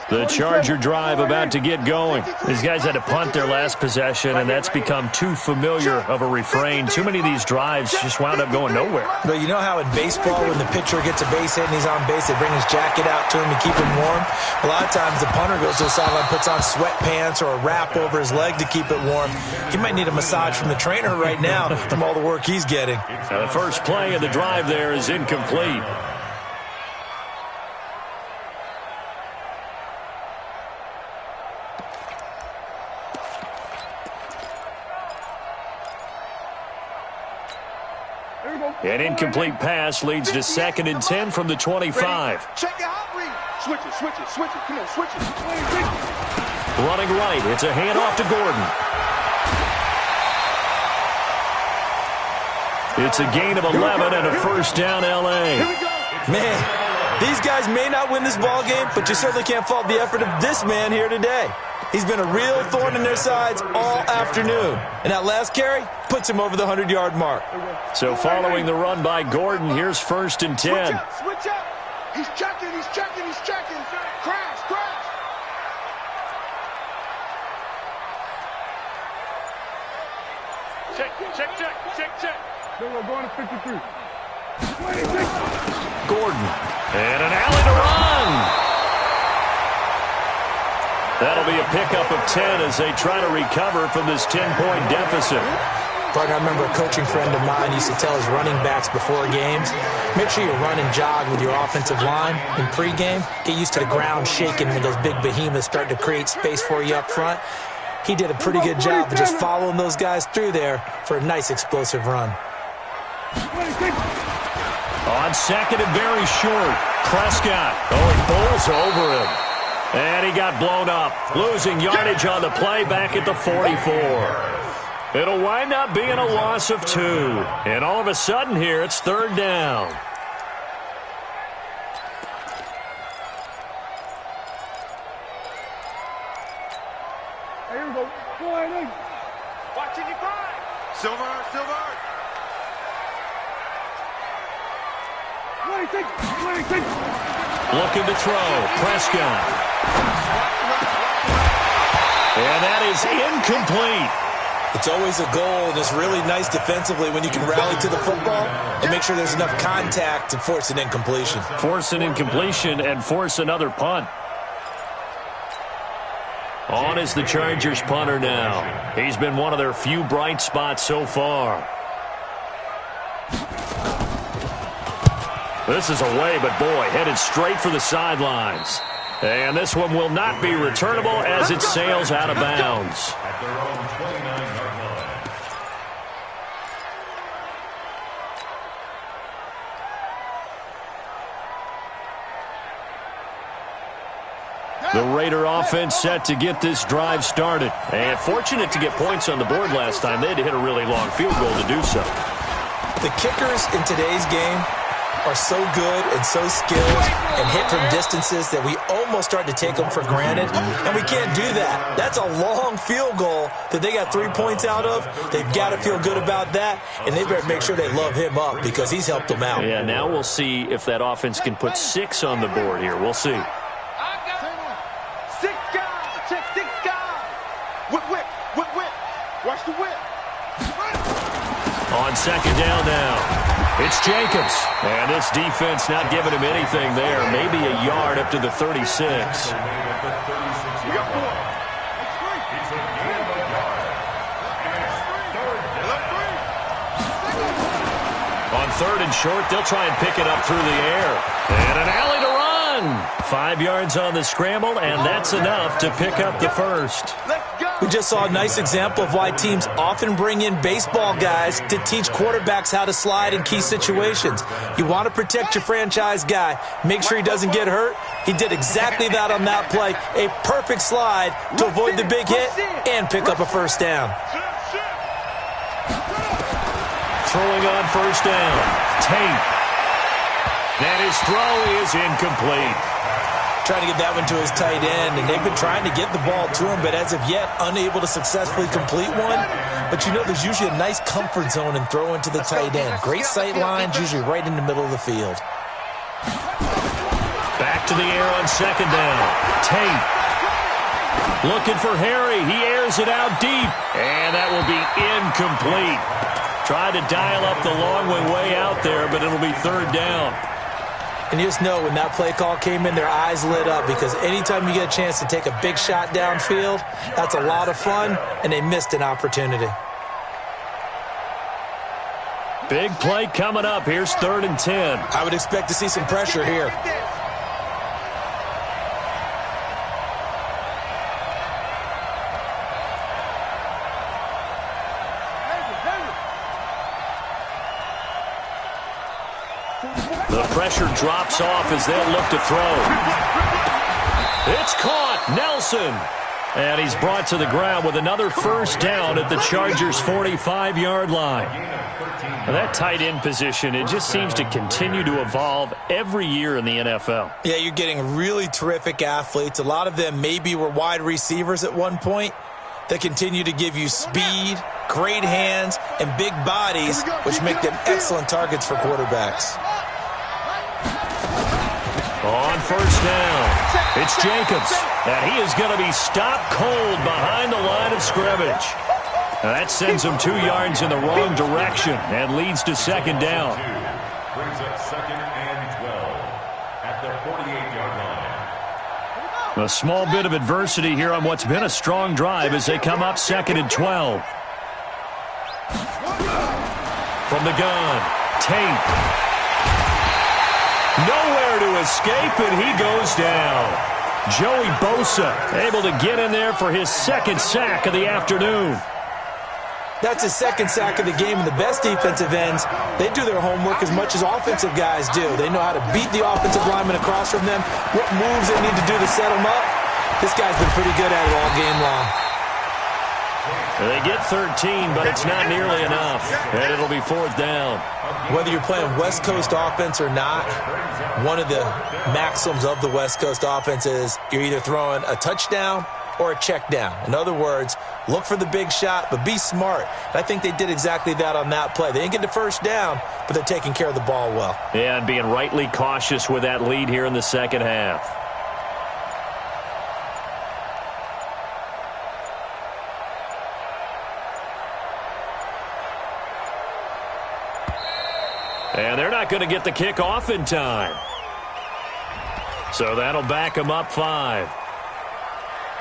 The Charger drive about to get going. These guys had to punt their last possession, and that's become too familiar of a refrain. Too many of these drives just wound up going nowhere. But you know how in baseball, when the pitcher gets a base hit and he's on base, they bring his jacket out to him to keep him warm? A lot of times the punter goes to the sideline, puts on sweatpants or a wrap over his leg to keep it warm. He might need a massage from the trainer right now from all the work he's getting. Now the first play of the drive there is incomplete. An incomplete pass leads to 2nd and 10 from the 25. Check your hot read. Switch it, switch it, switch it. Come on, switch it. Running right, it's a handoff to Gordon. It's a gain of 11 and a first down, LA. Man, these guys may not win this ball game, but you certainly can't fault the effort of this man here today. He's been a real thorn in their sides all afternoon. And that last carry puts him over the 100-yard mark. So following the run by Gordon, here's 1st and 10. Switch up, switch up. He's checking, he's checking, he's checking. Crash, crash. Check, check, check, check, check. We're going to 53. Gordon, and an alley to run. That'll be a pickup of 10 as they try to recover from this 10-point deficit. Partner, I remember a coaching friend of mine used to tell his running backs before games, make sure you run and jog with your offensive line in pregame. Get used to the ground shaking when those big behemoths start to create space for you up front. He did a pretty good job of just following those guys through there for a nice explosive run. On 2nd and very short, Prescott. Oh, he bowls over him. And he got blown up, losing yardage on the play back at the 44. It'll wind up being a loss of 2. And all of a sudden here, it's 3rd down. Here we go. Watching you cry. Silver, Silver. 26, 26. Looking to throw, Prescott. And that is incomplete. It's always a goal, and it's really nice defensively when you can rally to the football and make sure there's enough contact to force an incompletion. Force an incompletion and force another punt. On is the Chargers punter now. He's been one of their few bright spots so far. This is away, but boy, headed straight for the sidelines. And this one will not be returnable as it sails out of bounds. At their own 29-yard line. The Raider offense set to get this drive started. And fortunate to get points on the board last time. They had to hit a really long field goal to do so. The kickers in today's game are so good and so skilled and hit from distances that we almost start to take them for granted, and we can't do that. That's a long field goal that they got 3 points out of. They've got to feel good about that, and they better make sure they love him up because he's helped them out. Yeah, now we'll see if that offense can put 6 on the board here. We'll see. 6 guys. Check 6 guys. Whip, whip, whip, whip. Watch the whip. On 2nd down now. It's Jacobs, and this defense not giving him anything there. Maybe a yard up to the 36. We got 4. It's a gain of a yard. And it's 3rd down. On 3rd and short, they'll try and pick it up through the air. And an alley to run. 5 yards on the scramble, and that's enough to pick up the first. We just saw a nice example of why teams often bring in baseball guys to teach quarterbacks how to slide in key situations. You want to protect your franchise guy. Make sure he doesn't get hurt. He did exactly that on that play. A perfect slide to avoid the big hit and pick up a first down. Throwing on 1st down. Tate. And his throw is incomplete. Trying to get that one to his tight end, and they've been trying to get the ball to him, but as of yet, unable to successfully complete one. But you know, there's usually a nice comfort zone in throwing to the tight end. Great sight lines, usually right in the middle of the field. Back to the air on 2nd down. Tate. Looking for Harry. He airs it out deep, and that will be incomplete. Tried to dial up the long way out there, but it'll be 3rd down. And you just know when that play call came in, their eyes lit up because anytime you get a chance to take a big shot downfield, that's a lot of fun, and they missed an opportunity. Big play coming up. Here's 3rd and 10. I would expect to see some pressure here. The pressure drops off as they'll look to throw. It's caught. Nelson. And he's brought to the ground with another first down at the Chargers' 45-yard line. Now, that tight end position, it just seems to continue to evolve every year in the NFL. Yeah, you're getting really terrific athletes. A lot of them maybe were wide receivers at one point. They continue to give you speed, great hands, and big bodies, which make them excellent targets for quarterbacks. On first down, it's Jacobs, and he is going to be stopped cold behind the line of scrimmage. Now that sends him 2 yards in the wrong direction and leads to second down. Brings up second and 12 at the 48-yard line. A small bit of adversity here on what's been a strong drive as they come up second and 12. From the gun, Tate. Nowhere to escape, and he goes down. Joey Bosa able to get in there for his second sack of the afternoon. That's his second sack of the game, and the best defensive ends, they do their homework as much as offensive guys do. They know how to beat the offensive lineman across from them, what moves they need to do to set them up. This guy's been pretty good at it all game long. They get 13, but it's not nearly enough, and it'll be fourth down. Whether you're playing West Coast offense or not, one of the maxims of the West Coast offense is you're either throwing a touchdown or a check down. In other words, look for the big shot, but be smart. And I think they did exactly that on that play. They didn't get the first down, but they're taking care of the ball well. Yeah, and being rightly cautious with that lead here in the second half. And they're not going to get the kick off in time. So that'll back them up 5.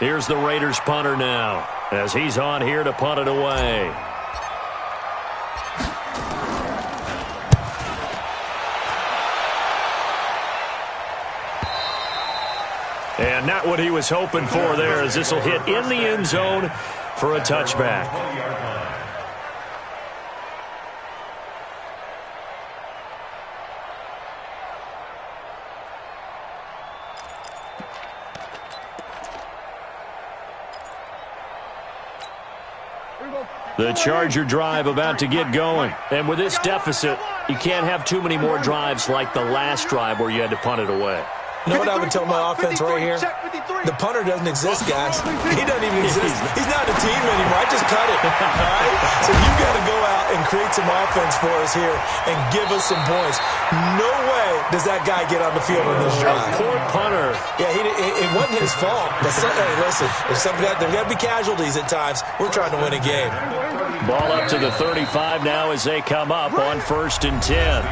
Here's the Raiders punter now as he's on here to punt it away. And not what he was hoping for there, as this will hit in the end zone for a touchback. The Charger drive about to get going. And with this deficit, you can't have too many more drives like the last drive where you had to punt it away. You know what I would tell my offense right here? The punter doesn't exist, guys. He doesn't even exist. He's not a team anymore. I just cut it. All right? So you got to go out and create some offense for us here and give us some points. No way does that guy get on the field on this drive. Poor punter. Yeah, it wasn't his fault. But hey, listen, there's got to be casualties at times. We're trying to win a game. Ball up to the 35 now as they come up on first and 10.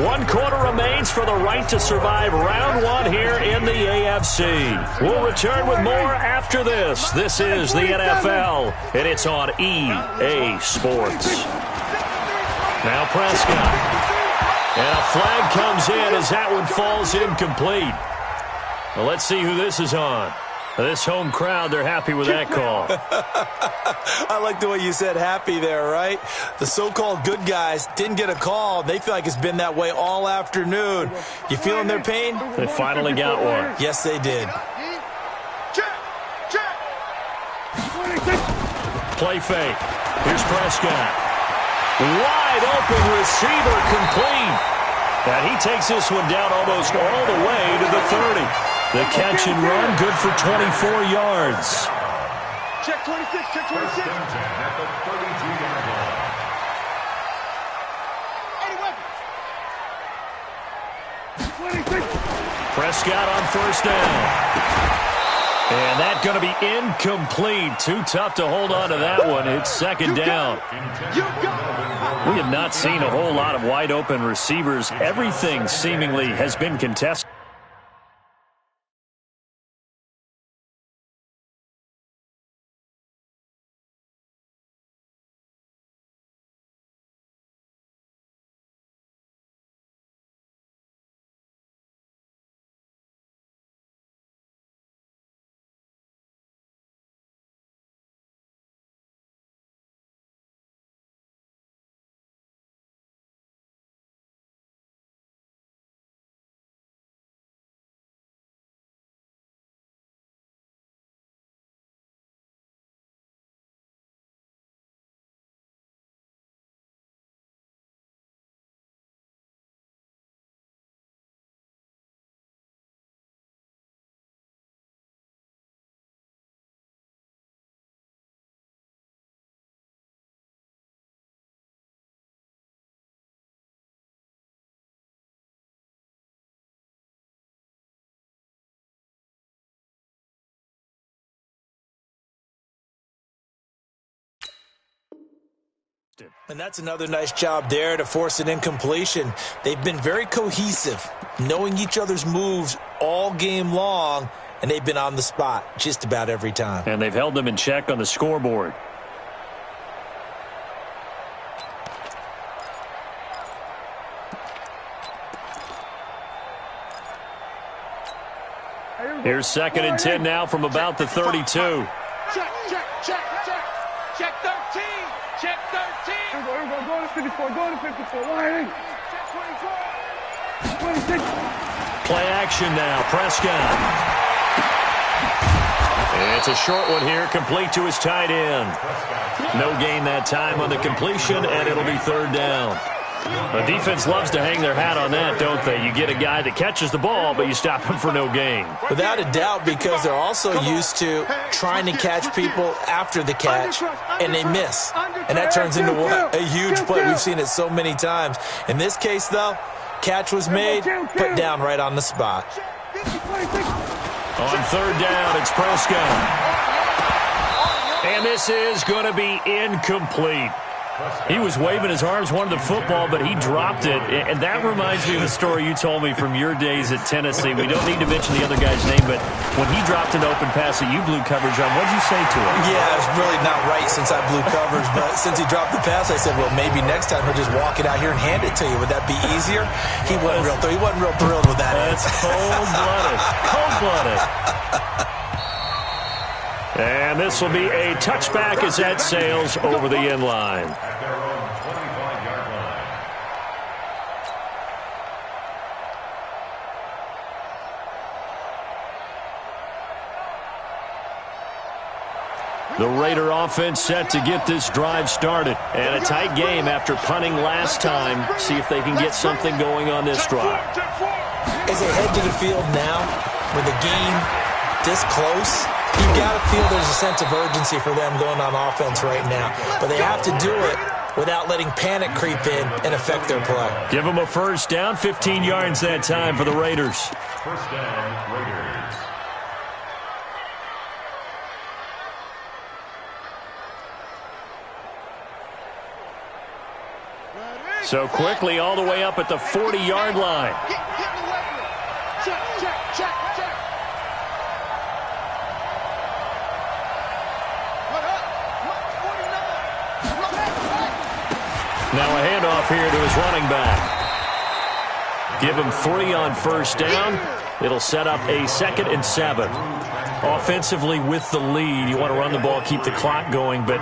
1 quarter remains for the right to survive round 1 here in the AFC. We'll return with more after this. This is the NFL, and it's on EA Sports. Now Prescott. And a flag comes in as that one falls incomplete. Well, let's see who this is on. This home crowd, they're happy with that call. I like the way you said happy there, right? The so-called good guys didn't get a call. They feel like it's been that way all afternoon. You feeling their pain? They finally got one. Yes, they did. Play fake. Here's Prescott. Wide open receiver complete. And he takes this one down almost all the way to the 30. The catch and run, good for 24 yards. Check 26, check 26. At the 32-yard line. Prescott on first down. And that's going to be incomplete. Too tough to hold on to that one. It's second down. We have not seen a whole lot of wide open receivers. Everything seemingly has been contested. And that's another nice job there to force an incompletion. They've been very cohesive, knowing each other's moves all game long, and they've been on the spot just about every time. And they've held them in check on the scoreboard. Here's 2nd and 10 now from about the 32. Check, check, check, check. Check 13. Check 13. Here we go. Go to 54. Go to 54. Wide. Check 24. 26. Play action now. Prescott. It's a short one here, complete to his tight end. No gain that time on the completion, and it'll be 3rd down. The defense loves to hang their hat on that, don't they? You get a guy that catches the ball, but you stop him for no gain. Without a doubt, because they're also used to trying to catch people after the catch, and they miss. And that turns into what? A huge play. We've seen it so many times. In this case, though, catch was made, put down right on the spot. On 3rd down, it's Prescott. And this is going to be incomplete. He was waving his arms, wanted the football, but he dropped it. And that reminds me of the story you told me from your days at Tennessee. We don't need to mention the other guy's name, but when he dropped an open pass that you blew coverage on, what did you say to him? Yeah, it's really not right since I blew coverage, but since he dropped the pass, I said, well, maybe next time he'll just walk it out here and hand it to you. Would that be easier? He wasn't real thrilled with that. That's cold-blooded. Cold-blooded. And this will be a touchback as that sails over the end line. At their own 25-yard line. The Raider offense set to get this drive started. And a tight game after punting last time. See if they can get something going on this drive. As they head to the field now, with the game this close, you've got to feel there's a sense of urgency for them going on offense right now. But they have to do it without letting panic creep in and affect their play. Give them a 1st down, 15 yards that time for the Raiders. 1st down, Raiders. So quickly all the way up at the 40-yard line. Check, check, check, check. Now a handoff here to his running back. Give him 3 on 1st down. It'll set up a 2nd and 7. Offensively with the lead, you want to run the ball, keep the clock going, but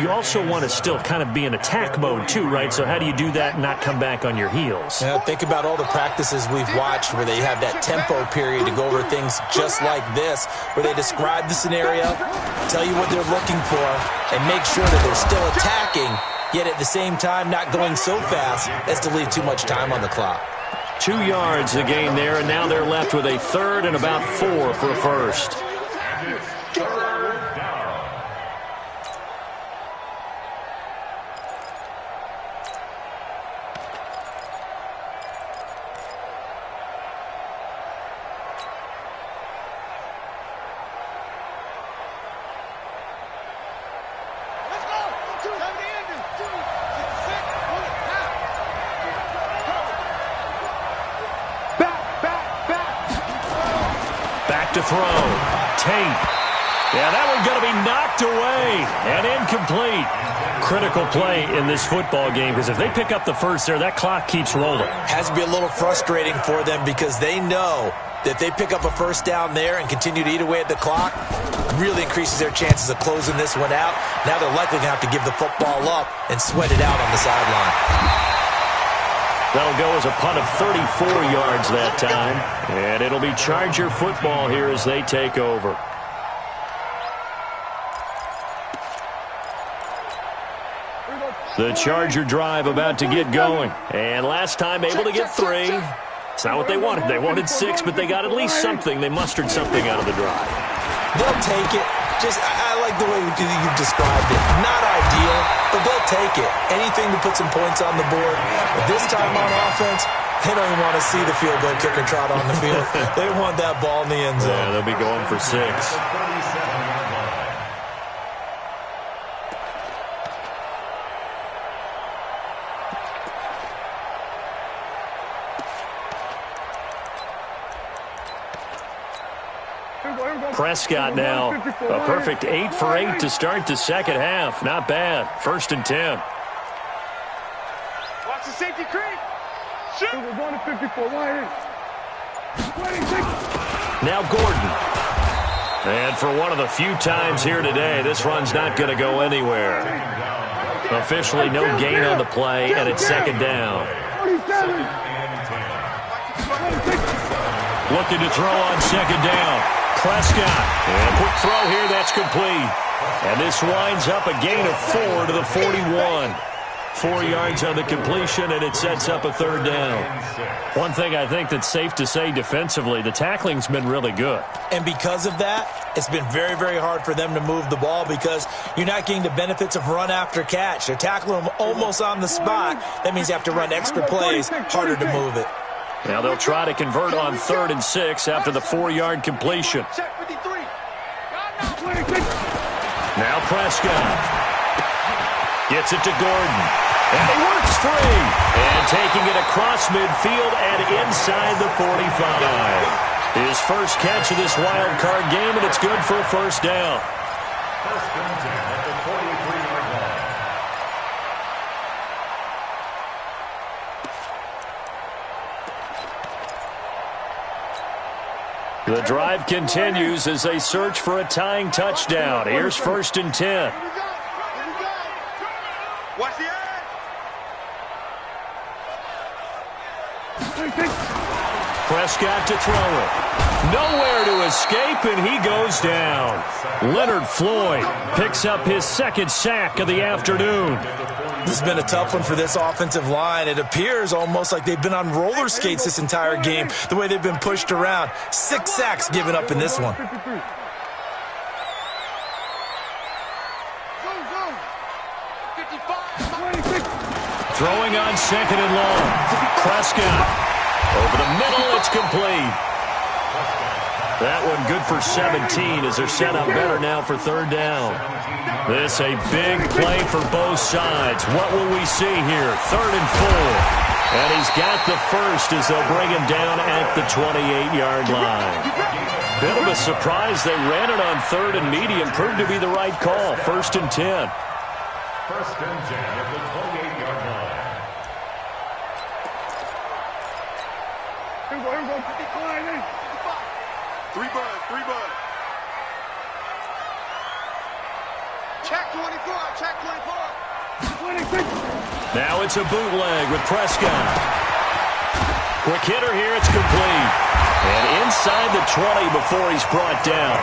you also want to still kind of be in attack mode too, right? So how do you do that and not come back on your heels? Yeah, think about all the practices we've watched where they have that tempo period to go over things just like this, where they describe the scenario, tell you what they're looking for, and make sure that they're still attacking, yet at the same time not going so fast as to leave too much time on the clock. 2 yards the gain there, and now they're left with a 3rd and about 4 for a 1st. And it's 3rd down. Let's go. 2, 7, 2, 6, Back to throw. Tate. Yeah, that one's going to be knocked away and incomplete. Critical play in this football game because if they pick up the 1st there, that clock keeps rolling. Has to be a little frustrating for them because they know that they pick up a 1st down there and continue to eat away at the clock, really increases their chances of closing this one out. Now they're likely going to have to give the football up and sweat it out on the sideline. That'll go as a punt of 34 yards that time. And it'll be Charger football here as they take over. The Charger drive about to get going. And last time able to get 3. It's not what they wanted. They wanted 6, but they got at least something. They mustered something out of the drive. They'll take it. I like the way you've described it. Not ideal, but they'll take it. Anything to put some points on the board. But this time on offense, they don't even want to see the field goal kicker trot on the field. They want that ball in the end zone. Yeah, they'll be going for 6. Prescott now. A perfect 8 for 8 to start the second half. Not bad. 1st and 10. Watch the safety creep. Shoot. We're going to 54. Wide in. Now Gordon. And for one of the few times here today, this run's not going to go anywhere. Officially no gain on the play, and it's 2nd down. Looking to throw on 2nd down. Prescott. And quick throw here, that's complete. And this winds up a gain of 4 to the 41. 4 yards on the completion, and it sets up a 3rd down. One thing I think that's safe to say defensively, the tackling's been really good. And because of that, it's been very, very hard for them to move the ball because you're not getting the benefits of run after catch. They're tackling them almost on the spot. That means you have to run extra plays, harder to move it. Now they'll try to convert on 3rd and 6 after the 4-yard completion. Now Prescott. Gets it to Gordon. And he works free. And taking it across midfield and inside the 45. His first catch of this wild card game, and it's good for a 1st down. 1st and 10 at the 43-yard line. The drive continues as they search for a tying touchdown. Here's 1st and 10. Watch the edge. Prescott to throw it. Nowhere to escape, and he goes down. Leonard Floyd picks up his 2nd sack of the afternoon. This has been a tough one for this offensive line. It appears almost like they've been on roller skates this entire game, the way they've been pushed around. 6 sacks given up in this one. Throwing on 2nd and long. Prescott. Over the middle, it's complete. That one good for 17 as they're set up better now for 3rd down. This a big play for both sides. What will we see here? 3rd and 4. And he's got the first as they'll bring him down at the 28-yard line. Bit of a surprise. They ran it on 3rd and medium. Proved to be the right call. 1st and 10. 1st and 10 at the 28-yard line. Here we go. 3 bud. Check 24. Now it's a bootleg with Prescott. Quick hitter here. It's complete. And inside the 20 before he's brought down.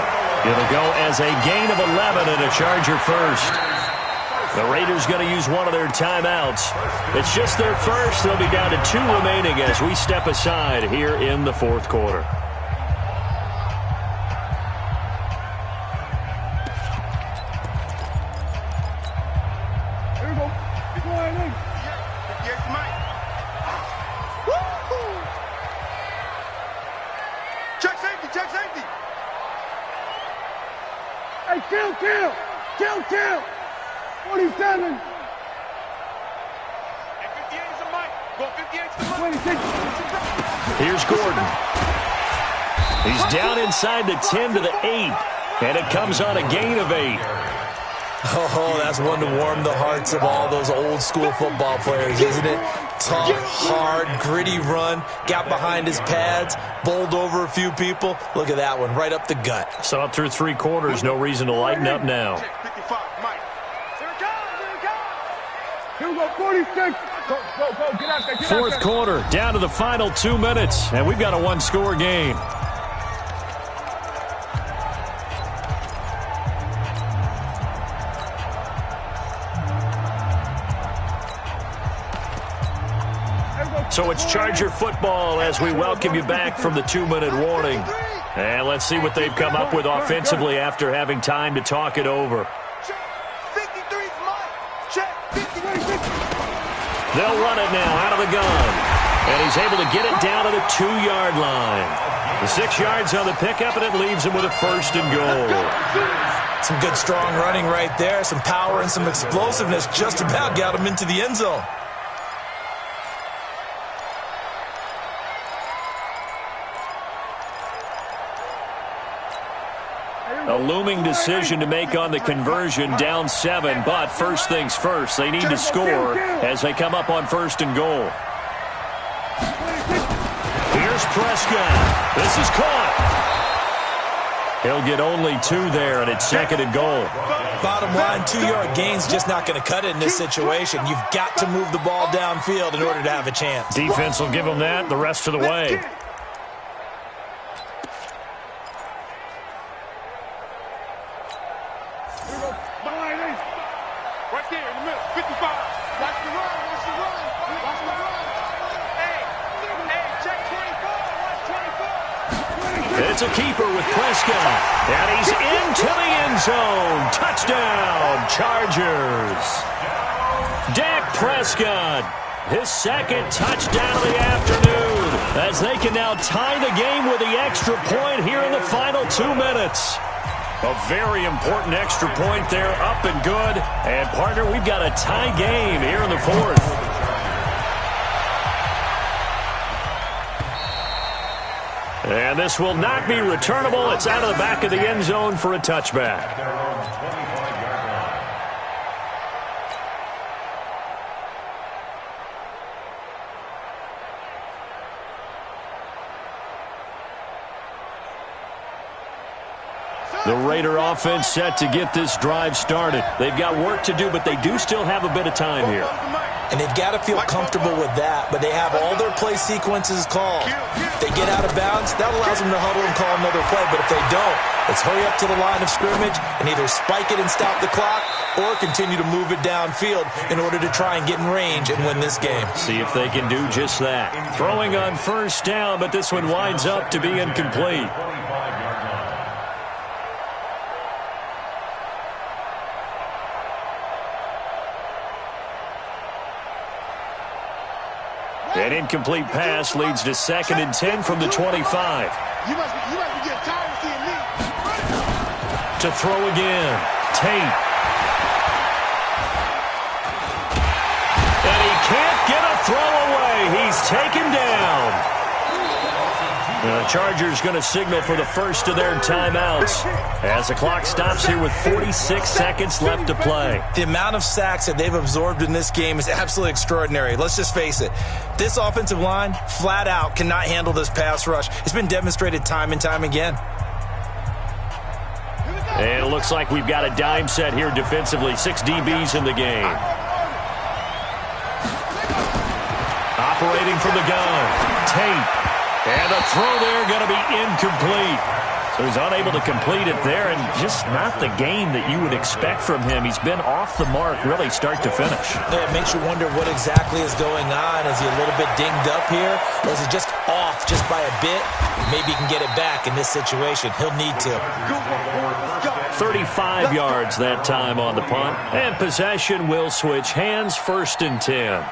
It'll go as a gain of 11 and a Charger first. The Raiders going to use one of their timeouts. It's just their first. They'll be down to 2 remaining as we step aside here in the 4th quarter. Here we go. Yes, Mike. Woo-hoo. Check safety. Hey, kill. 47. And 58 is a Mike. Go 58 is the Mike. Here's Gordon. He's down inside the 10 to the 8. And it comes on a gain of 8. Oh, that's one to warm the hearts of all those old school football players, isn't it? Tough, hard, gritty run, got behind his pads, bowled over a few people. Look at that one, right up the gut. So up through 3 quarters, no reason to lighten up now. 55, Mike. Here we go, 46. Go, get out there. 4th quarter, down to the final 2 minutes, and we've got a 1-score game. So it's Charger football as we welcome you back from the 2-minute warning. And let's see what they've come up with offensively after having time to talk it over. They'll run it now out of the gun. And he's able to get it down to the 2-yard line. The 6 yards on the pickup, and it leaves him with a 1st and goal. Some good strong running right there, some power and some explosiveness just about got him into the end zone. A looming decision to make on the conversion, down 7. But first things first, they need to score as they come up on 1st and goal. Here's Prescott. This is caught. He'll get only 2 there, and it's 2nd and goal. Bottom line, 2-yard gain's just not going to cut it in this situation. You've got to move the ball downfield in order to have a chance. Defense will give them that the rest of the way. Right there in the middle, 55. Watch the run, watch the run, watch the run. Hey, check 24, watch 24. It's a keeper with Prescott, and he's into the end zone. Touchdown, Chargers. Dak Prescott, his 2nd touchdown of the afternoon, as they can now tie the game with the extra point here in the final 2 minutes. A very important extra point there, up and good. And, partner, we've got a tie game here in the 4th. And this will not be returnable. It's out of the back of the end zone for a touchback. The Raider offense set to get this drive started. They've got work to do, but they do still have a bit of time here. And they've got to feel comfortable with that, but they have all their play sequences called. If they get out of bounds, that allows them to huddle and call another play, but if they don't, let's hurry up to the line of scrimmage and either spike it and stop the clock or continue to move it downfield in order to try and get in range and win this game. See if they can do just that. Throwing on 1st down, but this one winds up to be incomplete. An incomplete pass leads to 2nd and 10 from the 25. You must be getting tired of seeing me. To throw again. Tate. And he can't get a throw away. He's taken down. The Chargers going to signal for the first of their timeouts as the clock stops here with 46 seconds left to play. The amount of sacks that they've absorbed in this game is absolutely extraordinary. Let's just face it. This offensive line, flat out, cannot handle this pass rush. It's been demonstrated time and time again. And it looks like we've got a dime set here defensively. 6 DBs in the game. Operating from the gun. Tate. And a throw there going to be incomplete. So he's unable to complete it there, and just not the game that you would expect from him. He's been off the mark really start to finish. Yeah, it makes you wonder what exactly is going on. Is he a little bit dinged up here? Or is he just off just by a bit? Maybe he can get it back in this situation. He'll need to. 35 yards that time on the punt. And possession will switch hands, 1st and 10.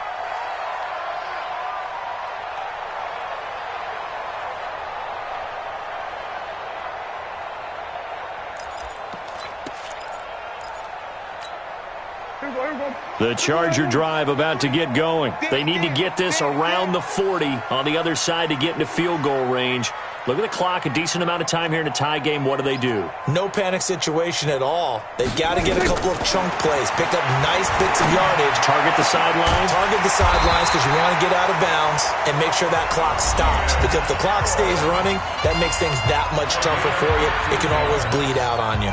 The Charger drive about to get going. They need to get this around the 40 on the other side to get into field goal range. Look at the clock, a decent amount of time here in a tie game. What do? No panic situation at all. They've got to get a couple of chunk plays, pick up nice bits of yardage. Target the sidelines? Target the sidelines because you want to get out of bounds and make sure that clock stops. Because if the clock stays running, that makes things that much tougher for you. It can always bleed out on you.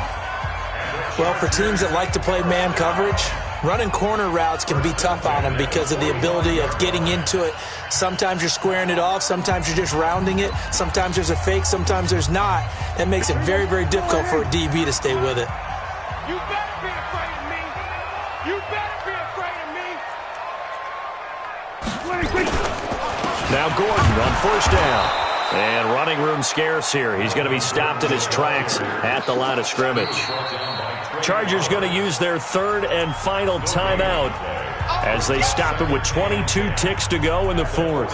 Well, for teams that like to play man coverage, running corner routes can be tough on them because of the ability of getting into it. Sometimes you're squaring it off. Sometimes you're just rounding it. Sometimes there's a fake. Sometimes there's not. That makes it very, very difficult for a DB to stay with it. You better be afraid of me. You better be afraid of me. Now Gordon on 1st down. And running room scarce here. He's going to be stopped in his tracks at the line of scrimmage. Chargers going to use their 3rd and final timeout as they stop it with 22 ticks to go in the 4th.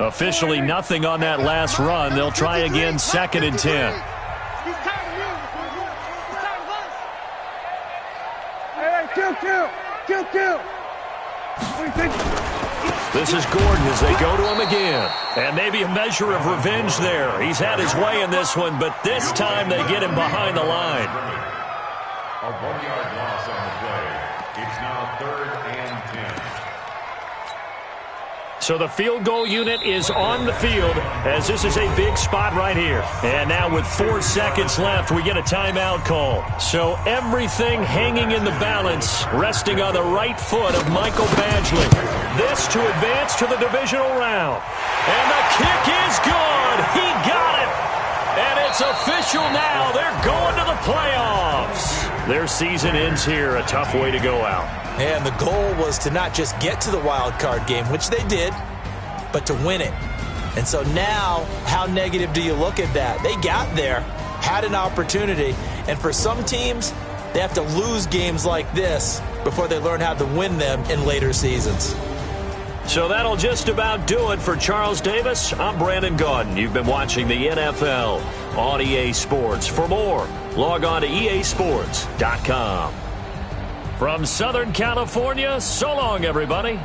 Officially nothing on that last run. They'll try again 2nd and 10. Hey, kill. This is Gordon as they go to him again. And maybe a measure of revenge there. He's had his way in this one, but this time they get him behind the line. A 1-yard loss on the play. It's now 3rd and 10. So the field goal unit is on the field as this is a big spot right here. And now with 4 seconds left, we get a timeout call. So everything hanging in the balance, resting on the right foot of Michael Badgley. This to advance to the divisional round. And the kick is good. He got it. And it's official now. They're going to the playoffs. Their season ends here. A tough way to go out. And the goal was to not just get to the wild card game, which they did, but to win it. And so now, how negative do you look at that? They got there, had an opportunity, and for some teams, they have to lose games like this before they learn how to win them in later seasons. So that'll just about do it for Charles Davis. I'm Brandon Gaudin. You've been watching the NFL on EA Sports. For more, log on to easports.com. From Southern California, so long, everybody.